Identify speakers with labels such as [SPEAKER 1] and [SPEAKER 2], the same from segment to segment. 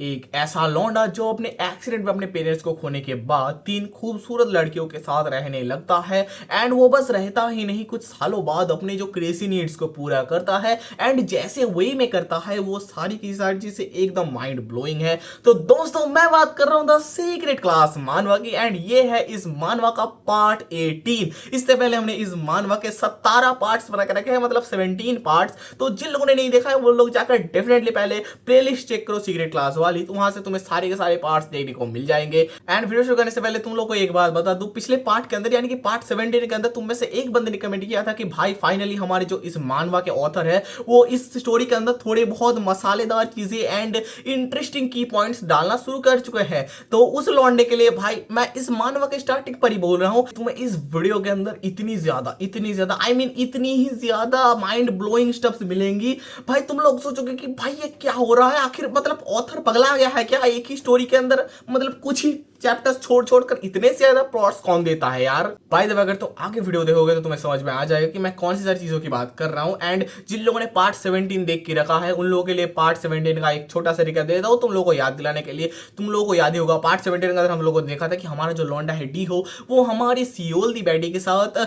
[SPEAKER 1] एक ऐसा लौंडा जो अपने एक्सीडेंट में अपने पेरेंट्स को खोने के बाद तीन खूबसूरत लड़कियों के साथ रहने लगता है। एंड वो बस रहता ही नहीं, कुछ सालों बाद अपने जो क्रेजी नीड्स को पूरा करता है। एंड जैसे वे में करता है वो सारी की सारी चीजें एकदम माइंड ब्लोइंग है। तो दोस्तों मैं बात कर रहा हूं द सीक्रेट क्लास मानवा की। एंड ये है इस मानवा का पार्ट 18। इससे पहले हमने इस मानवा के 17 पार्ट्स बना के रखे हैं, मतलब 17 पार्ट्स। तो जिन लोगों ने नहीं देखा है वो लोग जाकर डेफिनेटली पहले प्लेलिस्ट चेक करो सीक्रेट क्लास वाली, तो वहां से तुम्हें सारे के सारे पार्ट्स देखने को मिल जाएंगे। एंड वीडियो शुरू करने से पहले तुम लोग को एक बात बता दूं, पिछले पार्ट के अंदर यानी कि पार्ट 17 के अंदर तुम में से एक बंदे ने कमेंट किया था कि भाई फाइनली हमारे जो इस मानवा के ऑथर है वो इस स्टोरी के अंदर थोड़े बहुत मसालेदार चीजें एंड इंटरेस्टिंग की पॉइंट्स डालना शुरू कर चुके हैं। तो उस लौंडे के लिए भाई मैं इस मानवा के स्टार्टिंग पर ही बोल रहा हूं, तुम्हें इस वीडियो के अंदर इतनी ज्यादा इतनी ही ज्यादा माइंड ब्लोइंग स्टफ्स मिलेंगी। भाई तुम लोग सोचोगे कि भाई ये क्या हो रहा है, आखिर मतलब ऑथर पगला गया है क्या? एक ही स्टोरी के अंदर मतलब कुछ ही चैप्टर्स छोड़ छोड़कर इतने से ज्यादा प्लॉट्स कौन देता है यार। बाय द वे अगर तुम आगे वीडियो देखोगे तो तुम्हें समझ में आ जाएगा कि मैं कौन सी सारी चीजों की बात कर रहा हूं। एंड जिन लोगों ने पार्ट 17 देख के रखा है उन लोगों के लिए पार्ट 17 का एक छोटा सा रिकैप दे देता हूं तुम लोगों को याद दिलाने के लिए। तुम लोगों को याद ही होगा पार्ट 17 के अंदर हम लोगों ने देखा था कि हमारा जो लौंडा है डी हो वो हमारी सियोल दी बैडी के साथ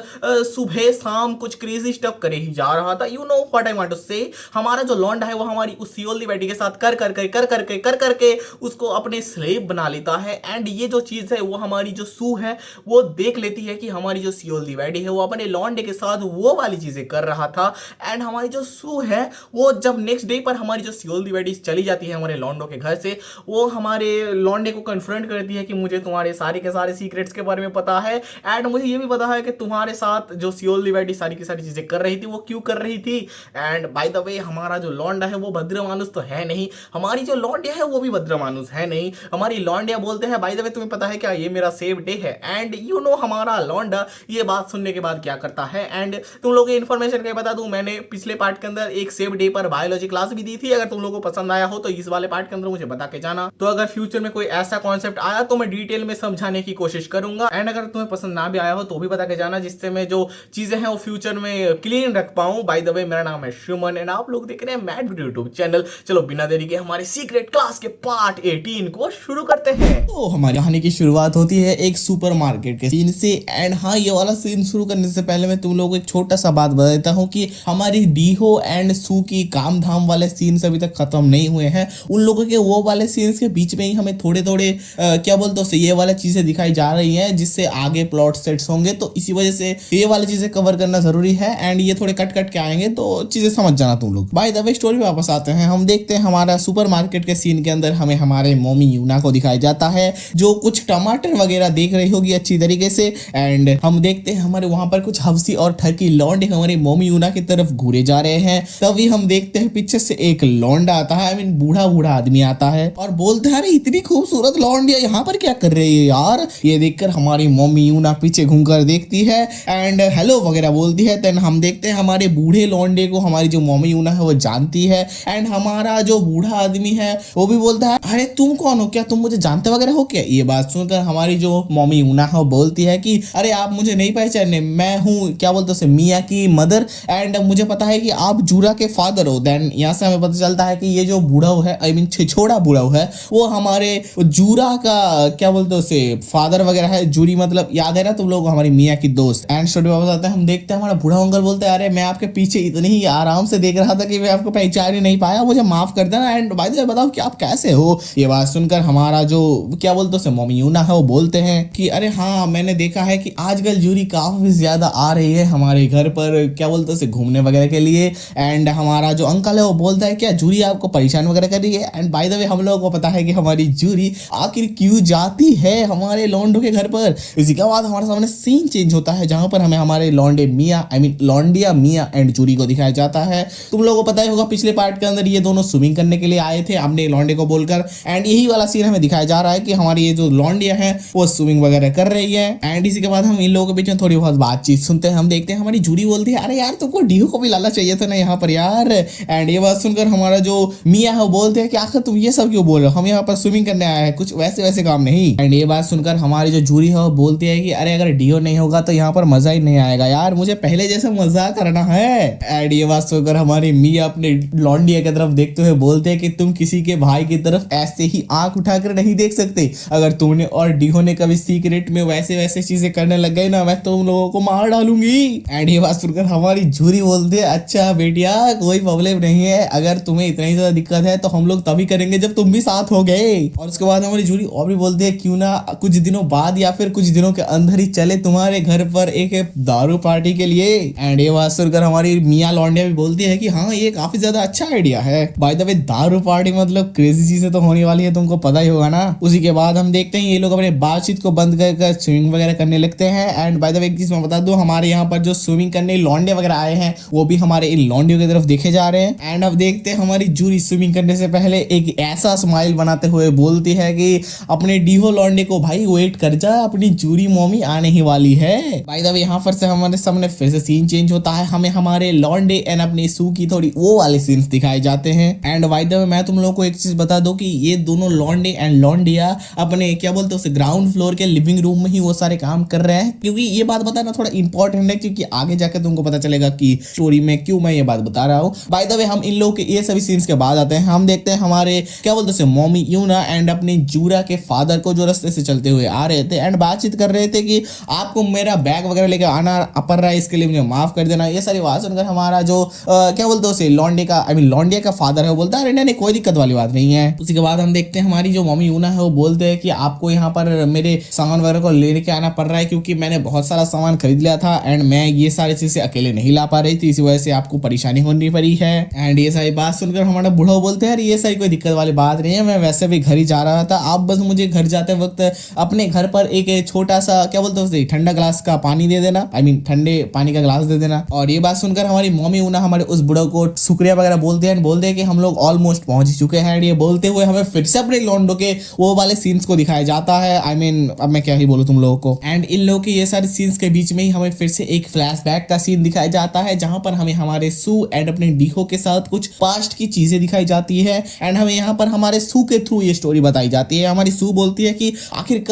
[SPEAKER 1] सुबह शाम कुछ क्रेजी स्टफ करे ही जा रहा था। You know what I want to say, हमारा जो लौंडा है वो हमारी उस सियोल दी बैडी के साथ कर करके उसको अपने स्लेव बना लेता है। एंड ये जो चीज है वो हमारी जो सू है वो देख लेती है कि हमारी जो सियोल दी बैडी है वो अपने लौंडे के साथ वो वाली चीजें कर रहा था। एंड हमारी जो सू है वो जब नेक्स्ट डे पर हमारी जो सियोल दी बैडी चली जाती है हमारे लौंडों के घर से, वो हमारे लौंडे को कन्फ्रंट करती है कि मुझे तुम्हारे सारे के सारे सीक्रेट्स के बारे में पता है। एंड मुझे ये भी पता है कि तुम्हारे साथ जो सियोल दी बैडी सारी की सारी चीजें कर रही थी वो क्यों कर रही थी। एंड बाय द वे हमारा जो लौंडा है वो भद्र मानुस तो है नहीं, हमारी जो लौंडिया है वो भी भद्र मानुस है नहीं। हमारी लौंडिया बोलते हैं बाय द वे तुम्हें पता है क्या ये मेरा सेव डे है। एंड यू नो हमारा लौंडा ये बात सुनने के बाद क्या करता है। एंड तुम लोगों को इन्फॉर्मेशन क्या बता दूं, मैंने पिछले पार्ट के अंदर एक सेव डे पर बायोलॉजी क्लास भी दी थी। अगर तुम लोगों को पसंद आया हो तो इस वाले पार्ट के अंदर मुझे बता के जाना। तो अगर फ्यूचर में कोई ऐसा कॉन्सेप्ट आया तो मैं डिटेल में समझाने की कोशिश करूंगा। एंड अगर तुम्हें पसंद ना भी आया हो तो भी बता के जाना, जिससे मैं जो चीजें हैं वो फ्यूचर में क्लीन रख पाऊं। बाय द वे मेरा नाम है शुमन एंड आप लोग देख रहे हैं मैड वीडियो यूट्यूब चैनल। चलो बिना देरी के हमारे सीक्रेट क्लास के पार्ट 18 को शुरू करते हैं।
[SPEAKER 2] तो हमारी कहानी की शुरुआत होती है एक सुपरमार्केट के सीन से। एंड हाँ, ये वाला सीन शुरू करने से पहले मैं तुम लोगों को एक छोटा सा बात बता देता हूँ कि हमारी डीहो एंड सू की काम धाम वाले सीन्स अभी तक खत्म नहीं हुए हैं। उन लोगों के वो वाले सीन्स के बीच में ही हमें थोड़े थोड़े क्या बोलते हैं ये वाला चीजें दिखाई जा रही हैं जिससे आगे प्लॉट सेट्स होंगे। तो इसी वजह से ये वाली चीजें कवर करना जरूरी है। एंड ये थोड़े कट कट के आएंगे तो चीजें समझ जाना तुम लोग। बाय द वे स्टोरी में वापस आते हैं, हम देखते हैं हमारा सुपरमार्केट के सीन के अंदर हमें हमारे मम्मी यूना को दिखाया जाता है जो कुछ टमाटर वगैरह देख रही होगी अच्छी तरीके से। एंड हम देखते हैं हमारे वहां पर कुछ हफ्सी और ठरकी लौंडे हमारे मम्मी यूना की तरफ घूरे जा रहे हैं। तभी हम देखते हैं पीछे से एक लौंडा आता है, आई मीन बूढ़ा बूढ़ा आदमी आता है और बोलता है अरे इतनी खूबसूरत लौंडिया यहाँ पर क्या कर रही है यार। ये देखकर हमारी मम्मी यूना पीछे घूमकर देखती है एंड हेलो वगैरह बोलती है। देन हम देखते हैं हमारे बूढ़े लौंडे को हमारी जो मम्मी यूना है वो जानती है। एंड हमारा जो बूढ़ा आदमी है वो भी बोलता है अरे तुम कौन हो, क्या तुम मुझे जानते वगैरह हो क्या। ये बात सुनकर हमारी जो मम्मी यूना है वो बोलती है कि अरे आप मुझे नहीं पहचाने, मैं हूँ क्या बोलते हैं मिया की मदर। एंड मुझे पता है कि आप जूरा के फादर हो। देन यहाँ से हमें पता चलता है कि ये जो बूढ़ा है आई मीन छिछोड़ा बूढ़ा है वो हमारे जूरा का क्या बोलते हैं उसे फादर वगैरह है। जूरी मतलब याद है ना तुम लोग, हमारी मिया की दोस्त। एंड स्टोरी वापस आता है, हम देखते हैं हमारा बूढ़ा अंकल बोलते हैं अरे मैं आपके पीछे इतनी ही आराम से देख रहा था कि मैं आपको पहचान ही नहीं पाया, मुझे माफ कर देना। एंड भाई जी बताओ कि आप कैसे हो। ये बात सुनकर हमारा जो क्या बोलते हैं मम्मी यूना है वो बोलते हैं कि अरे हाँ मैंने देखा है कि आजकल जूरी काफी ज्यादा आ रही है हमारे घर पर क्या बोलते हैं घूमने वगैरह के लिए। एंड हमारा जो अंकल है वो बोलता है क्या जूरी आपको परेशान वगैरह कर रही है। एंड बाय द वे हम लोगों को पता है कि हमारी जूरी आखिर क्यों जाती है हमारे लौंडों के घर पर। इसी के बाद हमारे सामने सीन चेंज होता है जहां पर हमें हमारे लौंडे मिया आई मीन लौंडिया मिया एंड जूरी को दिखाया जाता है। तुम लोगों को पता ही होगा पिछले पार्ट के अंदर ये दोनों स्विमिंग करने के लिए आए थे अपने लौंडे को बोलकर। एंड यही वाला सीन हमें दिखाया जा रहा है कि हमारी ये जो लौंडिया है वो स्विमिंग वगैरह कर रही है। एंड इसी के बाद हम इन लोगों के बीच में थोड़ी बहुत बातचीत सुनते हैं। हम देखते हैं हमारी जूरी बोलती है अरे यार तुमको डीहू को भी लाना चाहिए था ना यहाँ पर यार। एंड ये बात सुनकर हमारा जो मिया है वो बोलते हैं कि आखिर तुम ये सब क्यों बोल रहे हो, हम यहाँ पर स्विमिंग करने आए हैं, कुछ वैसे वैसे काम नहीं। एंड ये बात सुनकर हमारी जो जूरी है वो बोलती है कि अरे अगर डीओ नहीं होगा तो यहाँ पर मजा ही नहीं आएगा यार, मुझे पहले जैसे मजा करना है। एंड ये बात सुनकर हमारी मिया अपने लौंडिया की तरफ देखते हुए बोलते हैं कि तुम किसी के भाई भाई की तरफ ऐसे ही आंख उठाकर नहीं देख सकते। अगर तुमने और डीहो ने कभी सीक्रेट में वैसे वैसे चीजें करने लग गए ना, मैं तुम लोगों को मार डालूंगी। एंड ये बात सुनकर हमारी जूरी बोलते है, अच्छा बेटिया कोई प्रॉब्लम नहीं है, अगर तुम्हें इतना ही ज्यादा दिक्कत है तो हम लोग तभी करेंगे जब तुम भी साथ हो गए। और उसके बाद हमारी जूरी और भी बोलते है, क्यों ना कुछ दिनों बाद या फिर कुछ दिनों के अंदर ही चले तुम्हारे घर पर एक दारू पार्टी के लिए। एंड ये बात सुनकर हमारी मियां लौंडिया भी बोलती है कि हाँ ये काफी ज्यादा अच्छा आइडिया है। बाय द वे दारू पार्टी मतलब क्रेजी चीजें तो होने वाली है, तुमको पता ही होगा ना। उसी के बाद हम देखते हैं ये लोग अपने बातचीत को बंद कर स्विमिंग वगैरह करने लगते हैं। एंड बाय द वे किस मैं बता दूं, हमारे यहाँ पर जो स्विमिंग करने लौंडे वगैरह आए हैं वो भी हमारे इन लौंडियों की तरफ देखे जा रहे हैं। एंड अब देखते हैं हमारी जूरी स्विमिंग करने से पहले एक ऐसा स्माइल बनाते हुए बोलती है कि अपने डीहो लौंडे को भाई वेट कर जा, अपनी जूरी मॉमी आने ही वाली है। बाय द वे यहाँ पर से हमारे सामने फिर से सीन चेंज होता है, हमें हमारे लौंडे एंड अपनी सू की थोड़ी वो वाले सीन्स दिखाए जाते हैं। एंड बाय द वे मैं तुम लोगों को एक चीज बता दूं कि ये दोनों लौंडे एंड लौंडिया अपने क्या बोलते हैं उसे ग्राउंड फ्लोर के लिविंग रूम में ही वो सारे काम कर रहे हैं, क्योंकि ये बात बताना थोड़ा इंपॉर्टेंट है, क्योंकि आगे जाकर तुमको पता चलेगा कि स्टोरी में क्यों मैं ये बात बता रहा हूँ। बाय द वे हम इन लोगों के ये सभी सीन्स के बाद आते हैं, हम देखते हैं हमारे क्या बोलते हैं मॉमी यूना एंड अपनी जूरा के फादर को जो रास्ते से चलते हुए आ रहे थे एंड बातचीत कर रहे थे कि आपको मेरा बैग वगैरह लेकर आना पड़ रहा है, इसके लिए मुझे माफ कर देना। ये सारी बात सुनकर हमारा जो क्या बोलते हैं उसे लौंडे का लौंडिया का फादर है वो बोलता है अरे नहीं कोई दिक्कत वाली बात नहीं है। उसी के बाद हम देखते हैं हमारी जो मम्मी यूना है वो बोलते हैं कि आपको यहाँ पर मेरे सामान वगैरह को लेके आना पड़ रहा है, क्योंकि मैंने बहुत सारा सामान खरीद लिया था एंड मैं ये सारी चीजें अकेले नहीं ला पा रही थी, इसी वजह से आपको परेशानी होनी पड़ी है। एंड ये सारी बात सुनकर हमारा बूढ़ा बोलते हैं ये सारी कोई दिक्कत वाली बात नहीं है, मैं वैसे भी घर ही जा रहा था, आप बस मुझे घर जाते वक्त अपने घर पर एक छोटा सा क्या बोलते हैं ठंडा ग्लास का पानी दे देना, ठंडे पानी का ग्लास दे देना। और ये बात सुनकर हमारी मम्मी यूना हमारे उस बूढ़े को शुक्रिया वगैरह बोलते हैं, बोलते हैं कि हम लोग ऑलमोस्ट पहुंच चुके हैं। ये बोलते हुए हमें फिर से अपने लॉन्डो के वो वाले सीन्स को दिखाया जाता है। अब मैं क्या ही बोलूं तुम लोगों को। एंड इन लोगों के ये सारे सीन्स के बीच में ही हमें फिर से एक फ्लैशबैक का सीन दिखाया जाता है, जहां पर हमें हमारे सू एंड अपने डीहो के साथ कुछ पास्ट की चीजें दिखाई जाती है। एंड हमें यहाँ पर हमारे सू के थ्रू ये स्टोरी बताई जाती है। हमारी सू बोलती है कि आखिर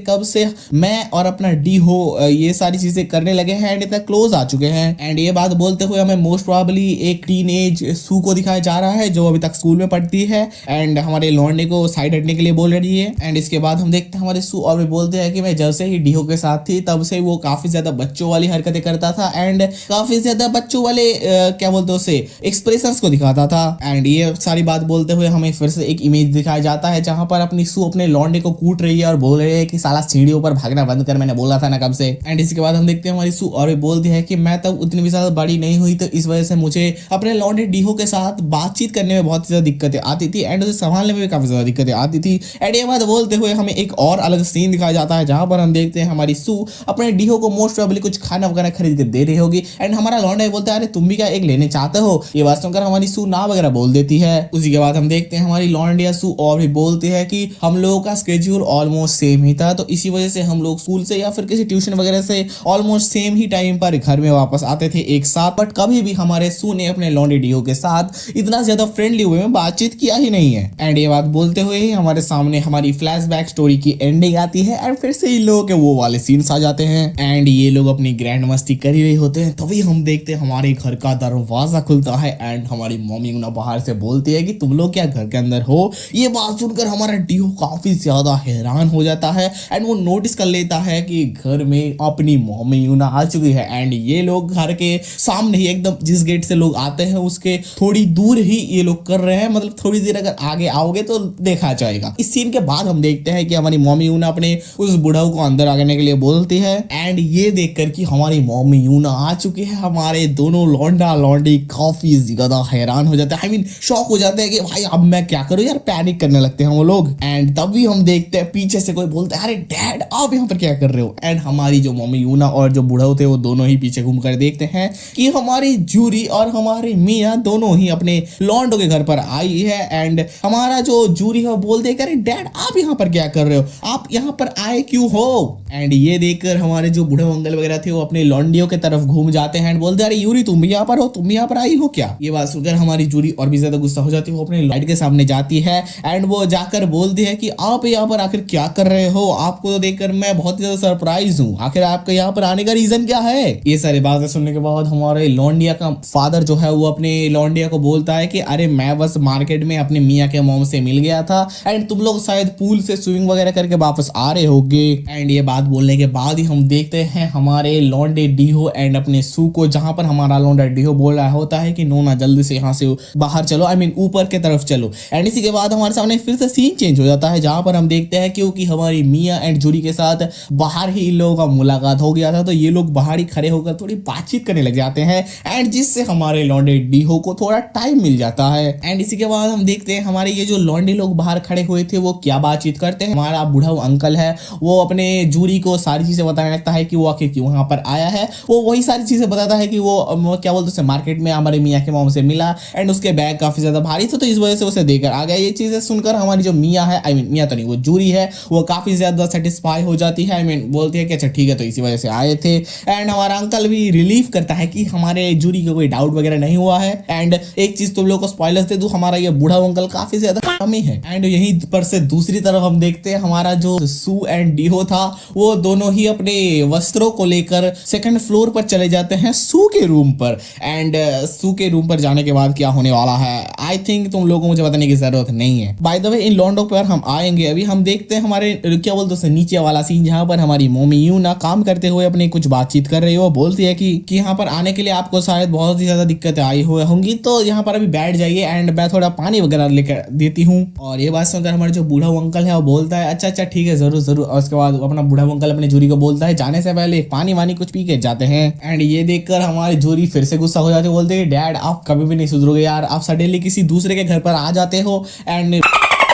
[SPEAKER 2] कब से मैं और अपना डीहो ये सारी चीजें करने लगे हैं एंड इतना क्लोज आ चुके हैं। एंड ये बात बोलते हुए हमें मोस्ट प्रोबेबली एक टीनेज सू को दिखाया जा रहा है जो अभी तक स्कूल में पढ़ती है एंड हमारे लौंडे को साइड हटने के लिए बोल रही है। एंड इसके बाद हम देखते हैं हमारे सू और भी बोलते हैं कि मैं जब से ही डीहो के साथ थी तब से वो काफी ज्यादा बच्चों वाली हरकतें करता था एंड काफी ज्यादा बच्चों वाले क्या बोलते हैं उसे एक्सप्रेशंस को दिखाता था। एंड ये सारी बात बोलते हुए हमें फिर से एक इमेज दिखाया जाता है जहां पर अपनी सू अपने लौंडे को कूट रही है और बोल रही है कि साला सीढ़ियों पर भागना बंद कर, मैंने बोला था ना कब से। एंड इसके बाद हम देखते हैं हमारी सू और भी बोलती है कि मैं तब उतनी भी ज्यादा बड़ी नहीं हुई तो इस वजह से मुझे अपने लौंडे डीहो के साथ बातचीत करने में बहुत ज्यादा दिक्कतें आती थी एंड उसे संभालने में भी काफी ज्यादा दिक्कतें आती थी। एंड ये बात बोलते हुए हमें एक और अलग सीन दिखाया जाता है जहां पर हम देखते हैं हमारी सू अपने डीहो को मोस्ट प्रोबेबली कुछ खाना वगैरह खरीद के दे रही होगी एंड हमारा लौंडा बोलता है अरे तुम भी क्या एक लेने चाहते हो। ये बात सुनकर हमारी सू ना वगैरह बोल देती है। उसी के बाद हम देखते हैं हमारी लौंडिया सू और भी बोलती है कि हम लोगों का स्केड्यूल ऑलमोस्ट सेम ही था, तो इसी वजह से हम लोग स्कूल से या फिर किसी ट्यूशन वगैरह से ऑलमोस्ट सेम ही टाइम पर घर में वापस आते थे एक साथ। बट कभी भी हमारे सू ने अपने लौंडे डीहो के साथ इतना ज्यादा फ्रेंडली वे में बातचीत किया ही नहीं है। एंड ये बात बोलते हुए ही हमारे सामने हमारी फ्लैशबैक स्टोरी की एंडिंग आती है एंड फिर से इन लोगों के वो वाले सीन्स आ जाते हैं एंड ये लोग अपनी ग्रैंड मस्ती कर ही रहे होते हैं। तभी हम देखते हैं हमारे घर का दरवाजा खुलता है एंड हमारी मम्मी बाहर से बोलती है कि तुम लोग क्या घर के अंदर हो। ये बात सुनकर हमारा डीहो काफी ज्यादा हैरान हो जाता है एंड वो नोटिस कर लेता है कि घर में अपनी मम्मी यूना आ चुकी है एंड ये लोग घर के सामने ही एकदम जिस गेट से लोग आते हैं उसके थोड़ी दूर ही ये लोग कर रहे हैं, मतलब थोड़ी देर अगर आगे आओगे तो देखा जाएगा। इस सीन के बाद हम देखते हैं कि हमारी मम्मी यूना अपने उस बुढ़ाऊ को अंदर आने के लिए बोलती है एंड ये देखकर कि हमारी मम्मी यूना आ चुकी है हमारे दोनों लौंडा लौंडी काफी ज्यादा हैरान हो जाते हैं, शॉक हो जाते हैं कि भाई अब मैं क्या करूं यार, पैनिक करने लगते हैं वो लोग। एंड तभी हम देखते हैं पीछे से कोई बोलता है अरे डैड आप यहाँ पर क्या कर रहे हो। एंड हमारी जो मम्मी यूना और जो बुढ़ाऊ थे वो दोनों ही पीछे घूम कर देखते हैं कि हमारी जूरी और हमारी मियाँ दोनों ही अपने लॉन्डो के घर पर आई है एंड हमारा जो जूरी है वो बोलते हैं अरे डैड आप यहाँ पर क्या कर रहे हो, आप यहाँ पर आए क्यों हो। एंड ये देखकर हमारे जो बूढ़े अंकल वगैरह थे वो अपने लॉन्डियों की तरफ घूम जाते हैं एंड बोलते हैं अरे यूरी तुम भी यहाँ पर हो, तुम भी यहाँ पर आई हो क्या। ये बात सुनकर हमारी जूरी और भी ज्यादा गुस्सा हो जाती है, वो अपने लाइट के सामने जाती है एंड वो जाकर बोलती है कि आप यहाँ पर आखिर क्या कर रहे हो, आपको तो देखकर मैं बहुत ज्यादा सरप्राइज हूँ, आखिर आपके यहाँ पर आने का रीजन क्या है। ये सारी बातें सुनने के बाद हमारे लौंडिया का फादर जो है वो अपने लौंडिया को बोलता है कि अरे मैं बस मार्केट में अपने अपने मियाँ के मॉम से मिल गया था एंड तुम लोग शायद पूल से स्विमिंग वगैरह करके वापस आ रहे होगे। एंड ये बात बोलने के बाद ही हम देखते हैं हमारे लॉन्डे डीहो एंड अपने सू को, जहां पर हमारा लॉन्डा डीहो बोल रहा होता है कि नोना जल्दी से यहाँ से बाहर चलो, आई मीन ऊपर की तरफ चलो। एंड इसी के बाद हमारे सामने फिर से सीन चेंज हो जाता है, जहां पर हम देखते हैं क्योंकि हमारी मियाँ एंड जूरी के साथ बाहर ही इन लोगों का मुलाकात हो गया था, तो ये लोग बाहर ही खड़े होकर थोड़ी बातचीत करने लग जाते हैं एंड जिससे हमारे लॉन्डे डीहो को थोड़ा टाइम मिल जाता है। एंड इसी के बाद हम देखते हैं हमारे ये जो लॉन्डे लोग बाहर खड़े हुए थे वो क्या बातचीत करते हैं। हमारा बूढ़ा अंकल है वो अपने जूरी को सारी चीजें बताने लगता है कि वो आखिर क्यों यहाँ पर आया है। वो वही सारी चीजें बताता है कि वो क्या बोलते हैं मार्केट में हमारे मियाँ के मॉम से मिला एंड उसके बैग काफी ज्यादा भारी था, तो इस वजह से उसे देकर आ गया। ये चीजें सुनकर हमारी जो मियाँ है, आई मीन मियाँ तो नहीं, वो जूरी है, वो काफी ज्यादा सेटिस्फाई हो जाती है। आई मीन बोलती है कि अच्छा ठीक है, तो इसी वजह से आए थे। एंड हमारा अंकल भी रिलीफ करता है कि हमारे जूरी को कोई डाउट वगैरह नहीं हुआ है। एंड एक चीज तुम लोग को स्पॉयलर्स दे दूं, हमारा ये बूढ़ा अंकल काफी ज्यादा कमी है। एंड यहीं पर से दूसरी तरफ हम देखते हैं हमारा जो सू एंड डीहो था वो दोनों ही अपने वस्त्रों को लेकर सेकंड फ्लोर पर चले जाते हैं सू के रूम पर। एंड सू के रूम पर जाने के बाद क्या होने वाला है आई थिंक तुम लोगों को मुझे बताने की जरूरत नहीं है। बाय द वे इन लॉन्डो पर हम आएंगे, अभी हम देखते हैं हमारे क्या बोलते हैं नीचे वाला सीन, जहां पर हमारी मम्मी यूं ना काम करते हुए अपनी कुछ बातचीत कर रही हो। बोलती है कि यहाँ पर आने के लिए आपको शायद बहुत ही ज्यादा दिक्कतें आई हुई होंगी, तो यहाँ पर अभी बैठ जाइए एंड मैं थोड़ा पानी वगैरह लेकर देती हूँ। और ये बात सुनकर हमारे जो बूढ़ा अंकल है वो बोलता है अच्छा अच्छा ठीक है जरूर जरूर। और उसके बाद अपना बूढ़ा अंकल अपने जूरी को बोलता है जाने से पहले पानी वानी कुछ पी के जाते हैं। एंड ये देखकर हमारी जूरी फिर से गुस्सा हो जाती है, बोलते हैं डैड आप कभी भी नहीं सुधरोगे यार, आप सडनली किसी दूसरे के घर पर आ जाते हो एंड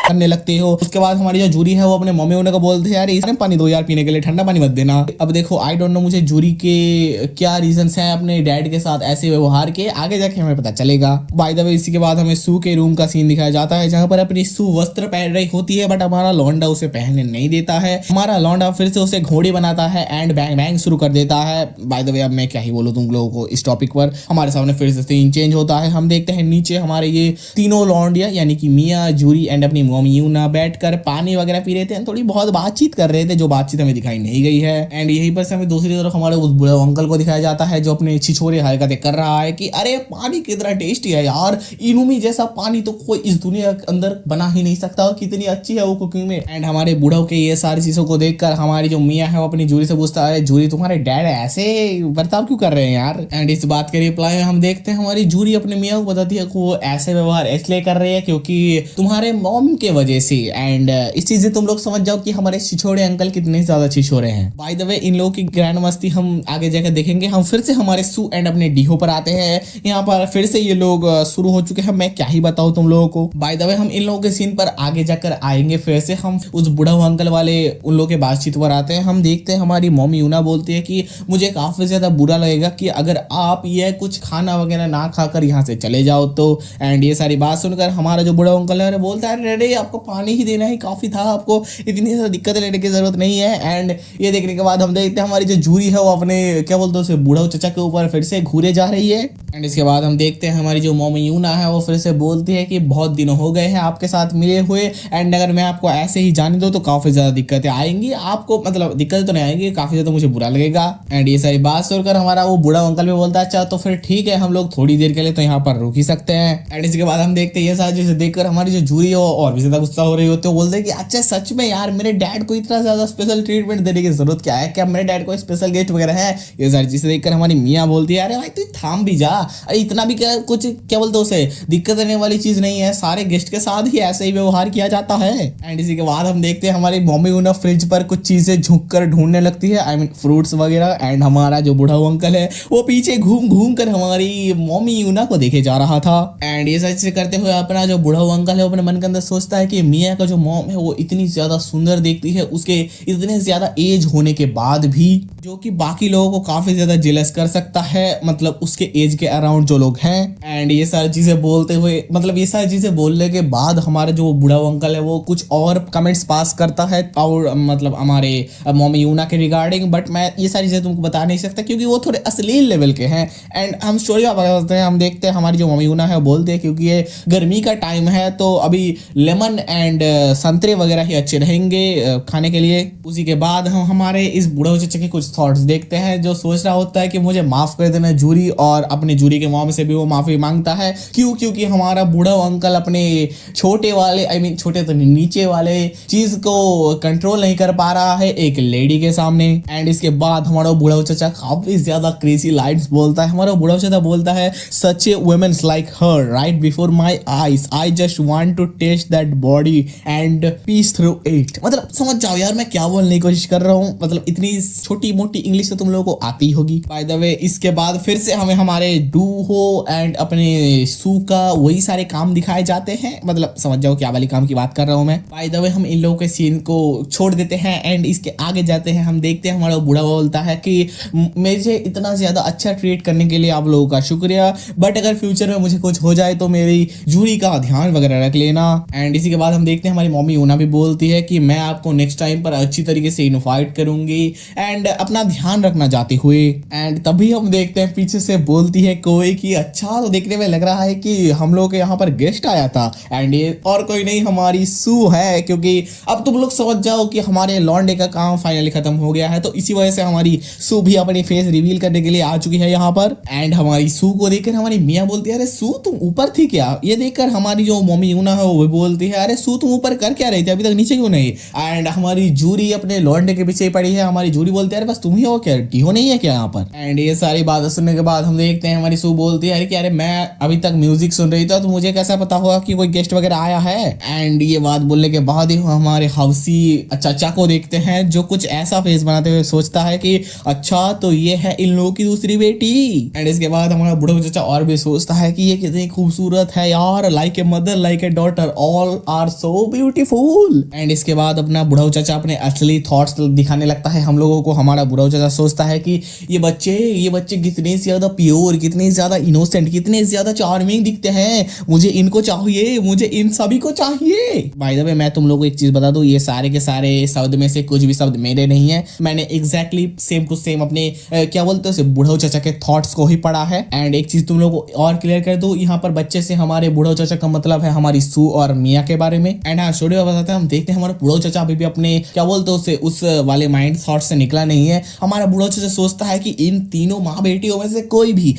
[SPEAKER 2] करने लगते हो। उसके बाद हमारी जो जूरी है वो अपने मम्मी उन्हें को बोलते हैं यार इसमें पानी दो यार पीने के लिए, ठंडा पानी मत देना। अब देखो आई डोंट नो मुझे जूरी के क्या रीजंस हैं अपने डैड के साथ ऐसे व्यवहार के, आगे जाके हमें पता चलेगा। बाय द वे इसी के बाद हमें सू के रूम का सीन दिखाया जाता है, जहां पर अपनी सू वस्त्र पहन रही होती है बट हमारा लौंडा उसे पहनने नहीं देता है। हमारा लौंडा फिर से उसे घोड़ी बनाता है एंड बैंग बैंग शुरू कर देता है। बाय द वे अब मैं क्या ही बोलूं तुम लोगों को इस टॉपिक पर। हमारे सामने फिर से सीन चेंज होता है, हम देखते हैं नीचे हमारे ये तीनों लौंडिया यानी कि मियाँ जूरी एंड अपनी मम्मी यूना कर पानी वगैरह पी रहे थे, थोड़ी बहुत बातचीत कर रहे थे जो बातचीत हमें दिखाई नहीं गई है। एंड यहीं पर से हमें दूसरी तरफ हमारे उस बूढ़े अंकल को दिखाया जाता है जो अपने छिछोरे हरकतें कर रहा है कि अरे पानी कितना टेस्टी है यार, इनुमी जैसा पानी तो कोई इस दुनिया के अंदर बना ही नहीं सकता और कितनी अच्छी है वो कुकिंग में। एंड हमारे बूढ़ों के ये सारी चीजों को देखकर हमारी जो मियाँ है वो अपनी जूरी से पूछता है जूरी तुम्हारे डैड ऐसे बर्ताव क्यों कर रहे हैं यार। एंड इस बात के रिप्लाई में हम देखते हैं हमारी जूरी अपने मियाँ को बताती है कि वो ऐसे व्यवहार इसलिए कर रहे हैं क्योंकि तुम्हारे मॉम के वजह से। एंड इस चीज से तुम लोग समझ जाओ कि हमारे छिछोरे अंकल कितने ज्यादा छिछोरे हैं। बाय द वे इन लोगों की ग्रैंड मस्ती हम आगे जाकर देखेंगे। हम फिर से हमारे सू एंड अपने डीहो पर आते हैं, यहाँ पर फिर से ये लोग शुरू हो चुके हैं, मैं क्या ही बताऊं तुम लोगों को। बाय द वे हम इन लोगों के सीन पर आगे जाकर आएंगे, फिर से हम उस बूढ़ा अंकल वाले उन लोगों के बातचीत पर आते हैं। हम देखते हैं हमारी मम्मी यूना बोलती है कि मुझे काफी ज्यादा बुरा लगेगा कि अगर आप ये कुछ खाना वगैरह ना खाकर यहाँ से चले जाओ तो। एंड ये सारी बात सुनकर हमारा जो बूढ़ा अंकल है बोलता है अरे आपको पानी ही देना ही काफी था, आपको इतनी ज़्यादा दिक्कतें लेने की जरूरत नहीं है। एंड ये देखने के बाद हम देखते हैं हमारी जो जूरी है वो अपने क्या बोलते हैं उसे बूढ़ा चचा के ऊपर फिर से घूरे जा रही है। एंड इसके बाद हम देखते हैं हमारी जो मम्मी यूना है वो फिर से बोलती है कि बहुत दिनों हो गए हैं आपके साथ मिले हुए एंड अगर मैं आपको ऐसे ही जाने दो तो काफी ज्यादा दिक्कतें आएंगी आपको, मतलब दिक्कतें तो नहीं आएंगी, काफी ज्यादा मुझे बुरा लगेगा। एंड ये सारी बात सुनकर हमारा वो बूढ़ा अंकल भी बोलता है अच्छा तो फिर ठीक है हम लोग थोड़ी देर के लिए तो यहाँ पर रुक ही सकते हैं। एंड इसके बाद हम देखते हैं ये सारी चीजें देखकर हमारी जो जूरी है और भी ज्यादा गुस्सा हो रही होती है, बोलते हैं कि अच्छा सच में यार मेरे डैड को इतना ज्यादा स्पेशल ट्रीटमेंट देने की जरूरत क्या है, क्या मेरे डैड को स्पेशल गेस्ट वगैरह है। ये सारी चीजें देखकर हमारी मियाँ बोलती है अरे भाई तू थाम भी जा, अरे इतना भी क्या कुछ क्या बोलते उसे दिक्कत देने वाली चीज नहीं है, सारे गेस्ट के साथ ही ऐसे ही व्यवहार किया जाता है। एंड इसी के बाद हम देखते हैं हमारी मम्मी यूना फ्रिज पर कुछ चीजें झुक कर ढूंढने लगती है, आई मीन फ्रूट्स वगैरह। एंड हमारा जो बूढ़ा अंकल है वो पीछे घूम घूम कर हमारी मम्मी यूना को देखे जा रहा था। एंड ये सारी चीजें करते हुए अपना जो बूढ़ा अंकल है अपने मन के अंदर सोचता है कि मियाँ का जो मॉम है वो इतनी ज्यादा सुंदर देखती है, उसके इतने ज्यादा एज होने के बाद भी, जो कि बाकी लोगों को काफी ज्यादा जेलस कर सकता है, मतलब उसके एज के अराउंड जो लोग हैं। एंड ये सारी चीजें बोलते हुए, मतलब ये सारी चीजें बोलने के बाद हमारा जो बूढ़ा अंकल है वो कुछ और कमेंट्स पास करता है और मतलब हमारे मम्मी यूना के रिगार्डिंग, बट मैं ये सारी चीजें तुमको बता नहीं सकता क्योंकि वो थोड़े अश्लील लेवल के हैं। एंड हम स्टोरी बताते हैं, हम देखते हैं हमारी जो मम्मी यूना है वो बोलते हैं क्योंकि ये गर्मी का टाइम है तो अभी लेमन लेमन एंड संतरे वगैरह ही अच्छे रहेंगे खाने के लिए। उसी के बाद हम हमारे इस बूढ़े चचा के कुछ थॉट्स देखते हैं, जो सोच रहा होता है कि मुझे माफ कर देना जूरी, और अपने जूरी के मॉम से भी वो माफी मांगता है। क्योंकि हमारा बूढ़ा अंकल अपने छोटे वाले छोटे तो नीचे वाले चीज को कंट्रोल नहीं कर पा रहा है एक लेडी के सामने। एंड इसके बाद हमारा बूढ़ा चचा काफी ज्यादा क्रेजी लाइन्स बोलता है। हमारा बूढ़ा चचा बोलता है, such a womens like her right before my eyes, I just want to test that body and piece through it. मतलब समझ जाओ यार मैं क्या बोलने की कोशिश कर रहा हूँ, मतलब इतनी छोटी मोटी इंग्लिश तो तुम लोगों को आती होगी। बाय द वे इसके बाद फिर से हमें हमारे डूहो एंड अपने सू का वही सारे काम दिखाए जाते हैं, मतलब समझ जाओ क्या वाली काम की बात कर रहा हूँ मैं। बाय द वे हम इन लोगों के सीन को छोड़ देते हैं एंड इसके आगे जाते हैं। हम देखते हैं हमारा बूढ़ा बोलता है कि मुझे इतना ज्यादा अच्छा ट्रीट करने के लिए आप लोगों का शुक्रिया, बट अगर फ्यूचर में मुझे कुछ हो जाए तो मेरी जूरी का ध्यान वगैरह रख लेना। एंड इसी के बाद हम देखते हैं हमारी मम्मी यूना भी बोलती है कि मैं आपको नेक्स्ट टाइम पर अच्छी तरीके से इनवाइट करूंगी एंड अपना ध्यान रखना चाहते हुए। एंड तभी हम देखते हैं पीछे से बोलती है कोई कि अच्छा तो देखने में लग रहा है कि हम लोग के यहाँ पर गेस्ट आया था, एंड ये और कोई नहीं हमारी सू है। क्योंकि अब तुम लोग समझ जाओ कि हमारे लॉन्डे का काम फाइनली खत्म हो गया है, तो इसी वजह से हमारी सू भी अपनी फेस रिवील करने के लिए आ चुकी है यहाँ पर। एंड हमारी सू को देखकर हमारी मियाँ बोलती है, अरे सू तुम ऊपर थी क्या? ये देखकर हमारी जो मम्मी यूना है वो बोलती है, अरे सू तुम ऊपर कर क्या रही थी, अभी तक नीचे क्यों नहीं? एंड हमारी जूरी अपने लॉन्डे के पीछे पड़ी है। हमारी जूरी बोलती है, अरे बस तुम ही हो क्या, डीहो नहीं है क्या यहाँ पर? एंड ये सारी बातें सुनने के बाद हम देखते हैं हमारी सू बोलती है, अरे मैं अभी तक म्यूजिक सुन रही था तो मुझे कैसा पता होगा कि कोई गेस्ट वगैरह आया है। एंड ये बात बोलने के बाद ही हमारे हवसी चाचा को देखते हैं, जो कुछ ऐसा फेस बनाते हुए सोचता है कि अच्छा तो ये है इन लोगों की दूसरी बेटी। एंड इसके बाद हमारा बूढ़ा चाचा और भी सोचता है कि ये कितनी खूबसूरत है यार, like a mother like a daughter, all are so beautiful. And इसके बाद अपना बूढ़ा चाचा अपने असली थॉट्स दिखाने लगता है हम लोगों को। हमारा बूढ़ा चाचा सोचता है कि ये बच्चे कितने ज्यादा प्योर, कितने ज्यादा इनोसेंट, कितने ज्यादा चार्मिंग दिखते हैं, मुझे इनको चाहिए, मुझे इन सभी को चाहिए। बाय द वे मैं तुम लोगों को एक चीज बता दूं, ये सारे के सारे शब्द में से कुछ भी शब्द मेरे नहीं है, मैंने एग्जैक्टली सेम टू सेम अपने क्या बोलते हैं बूढ़ा चाचा के थॉट्स को ही पढ़ा है। एंड एक चीज तुम लोगों को और क्लियर कर दूं, यहाँ पर बच्चे से हमारे बूढ़ा चाचा का मतलब है हमारी सू और मियाँ के बारे में। एंड हाँ स्टोरी में बताते हैं, हम देखते हैं हमारा बूढ़ा चाचा अभी भी अपने क्या बोलते हैं उस वाले माइंड थॉट से निकला नहीं है। हमारा बूढ़ा चाचा सोचता है कि इन तीनों माँ बेटियों में से कोई भी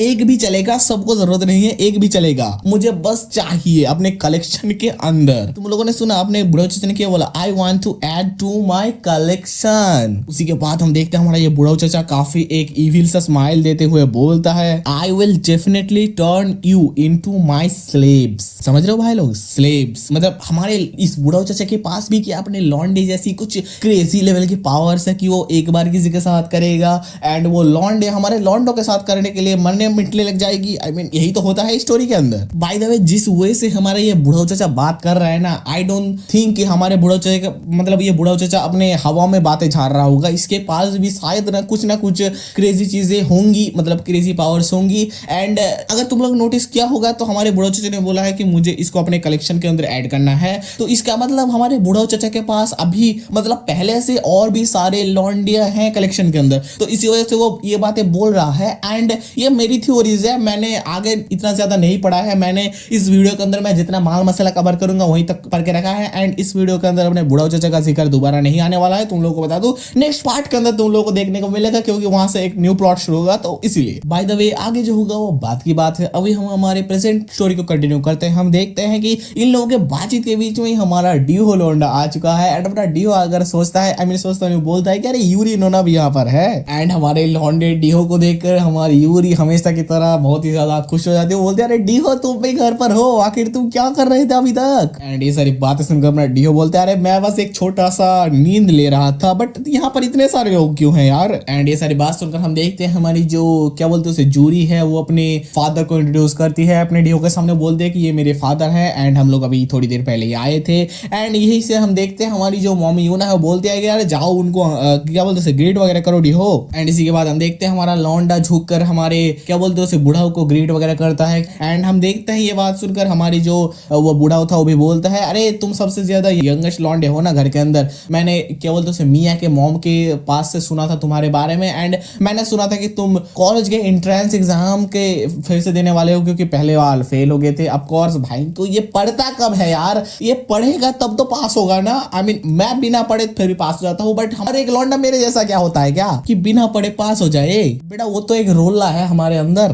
[SPEAKER 2] एक भी चलेगा, सबको जरूरत नहीं है, एक भी चलेगा, मुझे बस चाहिए अपने कलेक्शन के अंदर। तुम लोगों ने सुना अपने बूढ़ा चाचा ने क्या बोला, I want to add to my collection. उसी के बाद हम देखते हैं हमारा ये बूढ़ा चाचा काफी एक इविल सा स्माइल देते हुए बोलता है, I will definitely turn you into my slaves. समझ रहे हो भाई लोग, स्लेव्स मतलब हमारे इस बूढ़ा चाचा के पास भी क्या अपने लॉन्डे जैसी कुछ क्रेजी लेवल की पावर्स है कि वो एक बार किसी के साथ करेगा एंड वो लॉन्डे हमारे लॉन्डो के साथ करने के लिए मरने मिटने लग जाएगी। आई मीन यही तो होता है स्टोरी के अंदर। बाय द वे जिस वे से हमारा ये बूढ़ा चाचा बात कर रहा है ना, आई डोंट थिंक कि हमारे बूढ़ा चाचा का मतलब ये बूढ़ा चाचा अपने हवा में बातें झाड़ रहा होगा, इसके पास भी शायद ना कुछ क्रेजी चीजें होंगी, मतलब क्रेजी पावर्स होंगी। एंड अगर तुम लोग नोटिस किया होगा तो हमारे बूढ़ा चाचा ने बोला है कि मुझे इसको अपने कलेक्शन के अंदर ऐड करना है, तो इसका मतलब हमारे बूढ़ा चाचा के पास अभी मतलब पहले से और भी सारे लॉन्डिया हैं कलेक्शन के अंदर, तो इसी वजह से वो ये बातें बोल रहा है। एंड ये मेरी थ्योरीज है, मैंने आगे इतना ज्यादा नहीं पढ़ा है, मैंने इस वीडियो के अंदर मैं जितना माल मसाला कवर करूंगा वहीं तक पढ़ के रखा है। एंड इस वीडियो के अंदर अपने बूढ़ा चाचा का जिक्र दोबारा नहीं आने वाला है, तुम लोगों को बता दूं नेक्स्ट पार्ट के अंदर तुम लोगों को देखने को मिलेगा, क्योंकि वहां से एक न्यू प्लॉट शुरू होगा, तो इसीलिए। बाय द वे आगे जो होगा वो बात की बात है। अभी हम हमारे प्रेजेंट स्टोरी को कंटिन्यू करते हैं। हम देखते हैं कि इन लोगों के बातचीत के बीच में ही हमारा डीहो लौंडा आ चुका है। एंड अपना डीहो अगर सोचता है, बोलता है कि अरे यूरी नोना भी यहाँ पर है। एंड हमारे लॉन्डे डीहो को देखकर हमारी यूरी हमेशा की तरह बहुत ही ज्यादा खुश हो जाती है, बोलते हैं अरे डीहो तुम भी घर पर हो, आखिर तुम क्या कर रहे थे अभी तक? एंड ये सारी बातें सुनकर अपना डीहो बोलते हैं, अरे मैं बस एक छोटा सा नींद ले रहा था, बट यहाँ पर इतने सारे लोग क्यों हैं यार? एंड ये सारी बात सुनकर हम देखते हैं हमारी जो क्या बोलते हैं उसे जूरी है, वो अपने फादर को इंट्रोड्यूस करती है, अपने डीहो के सामने बोलते हैं कि ये मेरे फादर है एंड हम लोग अभी थोड़ी देर पहले ही आए थे। एंड यही से हम देखते हैं हमारी जो मम्मी यूना है वो बोलती है कि यार जाओ उनको क्या बोलते हैं ग्रीट वगैरह करो डीहो। एंड इसी के बाद हम देखते हैं हमारा लौंडा झुक कर हमारे क्या बोलते हैं उसे बूढ़ा को ग्रीट वगैरह करता है। एंड हम देखते हैं ये बात सुनकर हमारी जो वो बूढ़ा था वो भी बोलता है, अरे तुम सबसे ज्यादा यंगेस्ट लौंडे हो ना घर के अंदर, मैंने क्या बोलते उसे मियाँ के मॉम के पास से सुना था तुम्हारे बारे में। एंड मैंने सुना था कि तुम कॉलेज के एंट्रेंस एग्जाम के फिर से देने वाले हो, क्योंकि पहले वाल फेल हो गए थे। ऑफ कोर्स भाई तो ये पढ़ता कब है यार, ये पढ़ेगा तब तो पास होगा ना। आई मीन मैं बिना पढ़े फिर भी पास हो जाता हूँ, बट हमारे एक लौंडा मेरे जैसा क्या होता है क्या कि बिना पढ़े पास हो जाए? बेटा वो तो एक रोला है हमारे अंदर।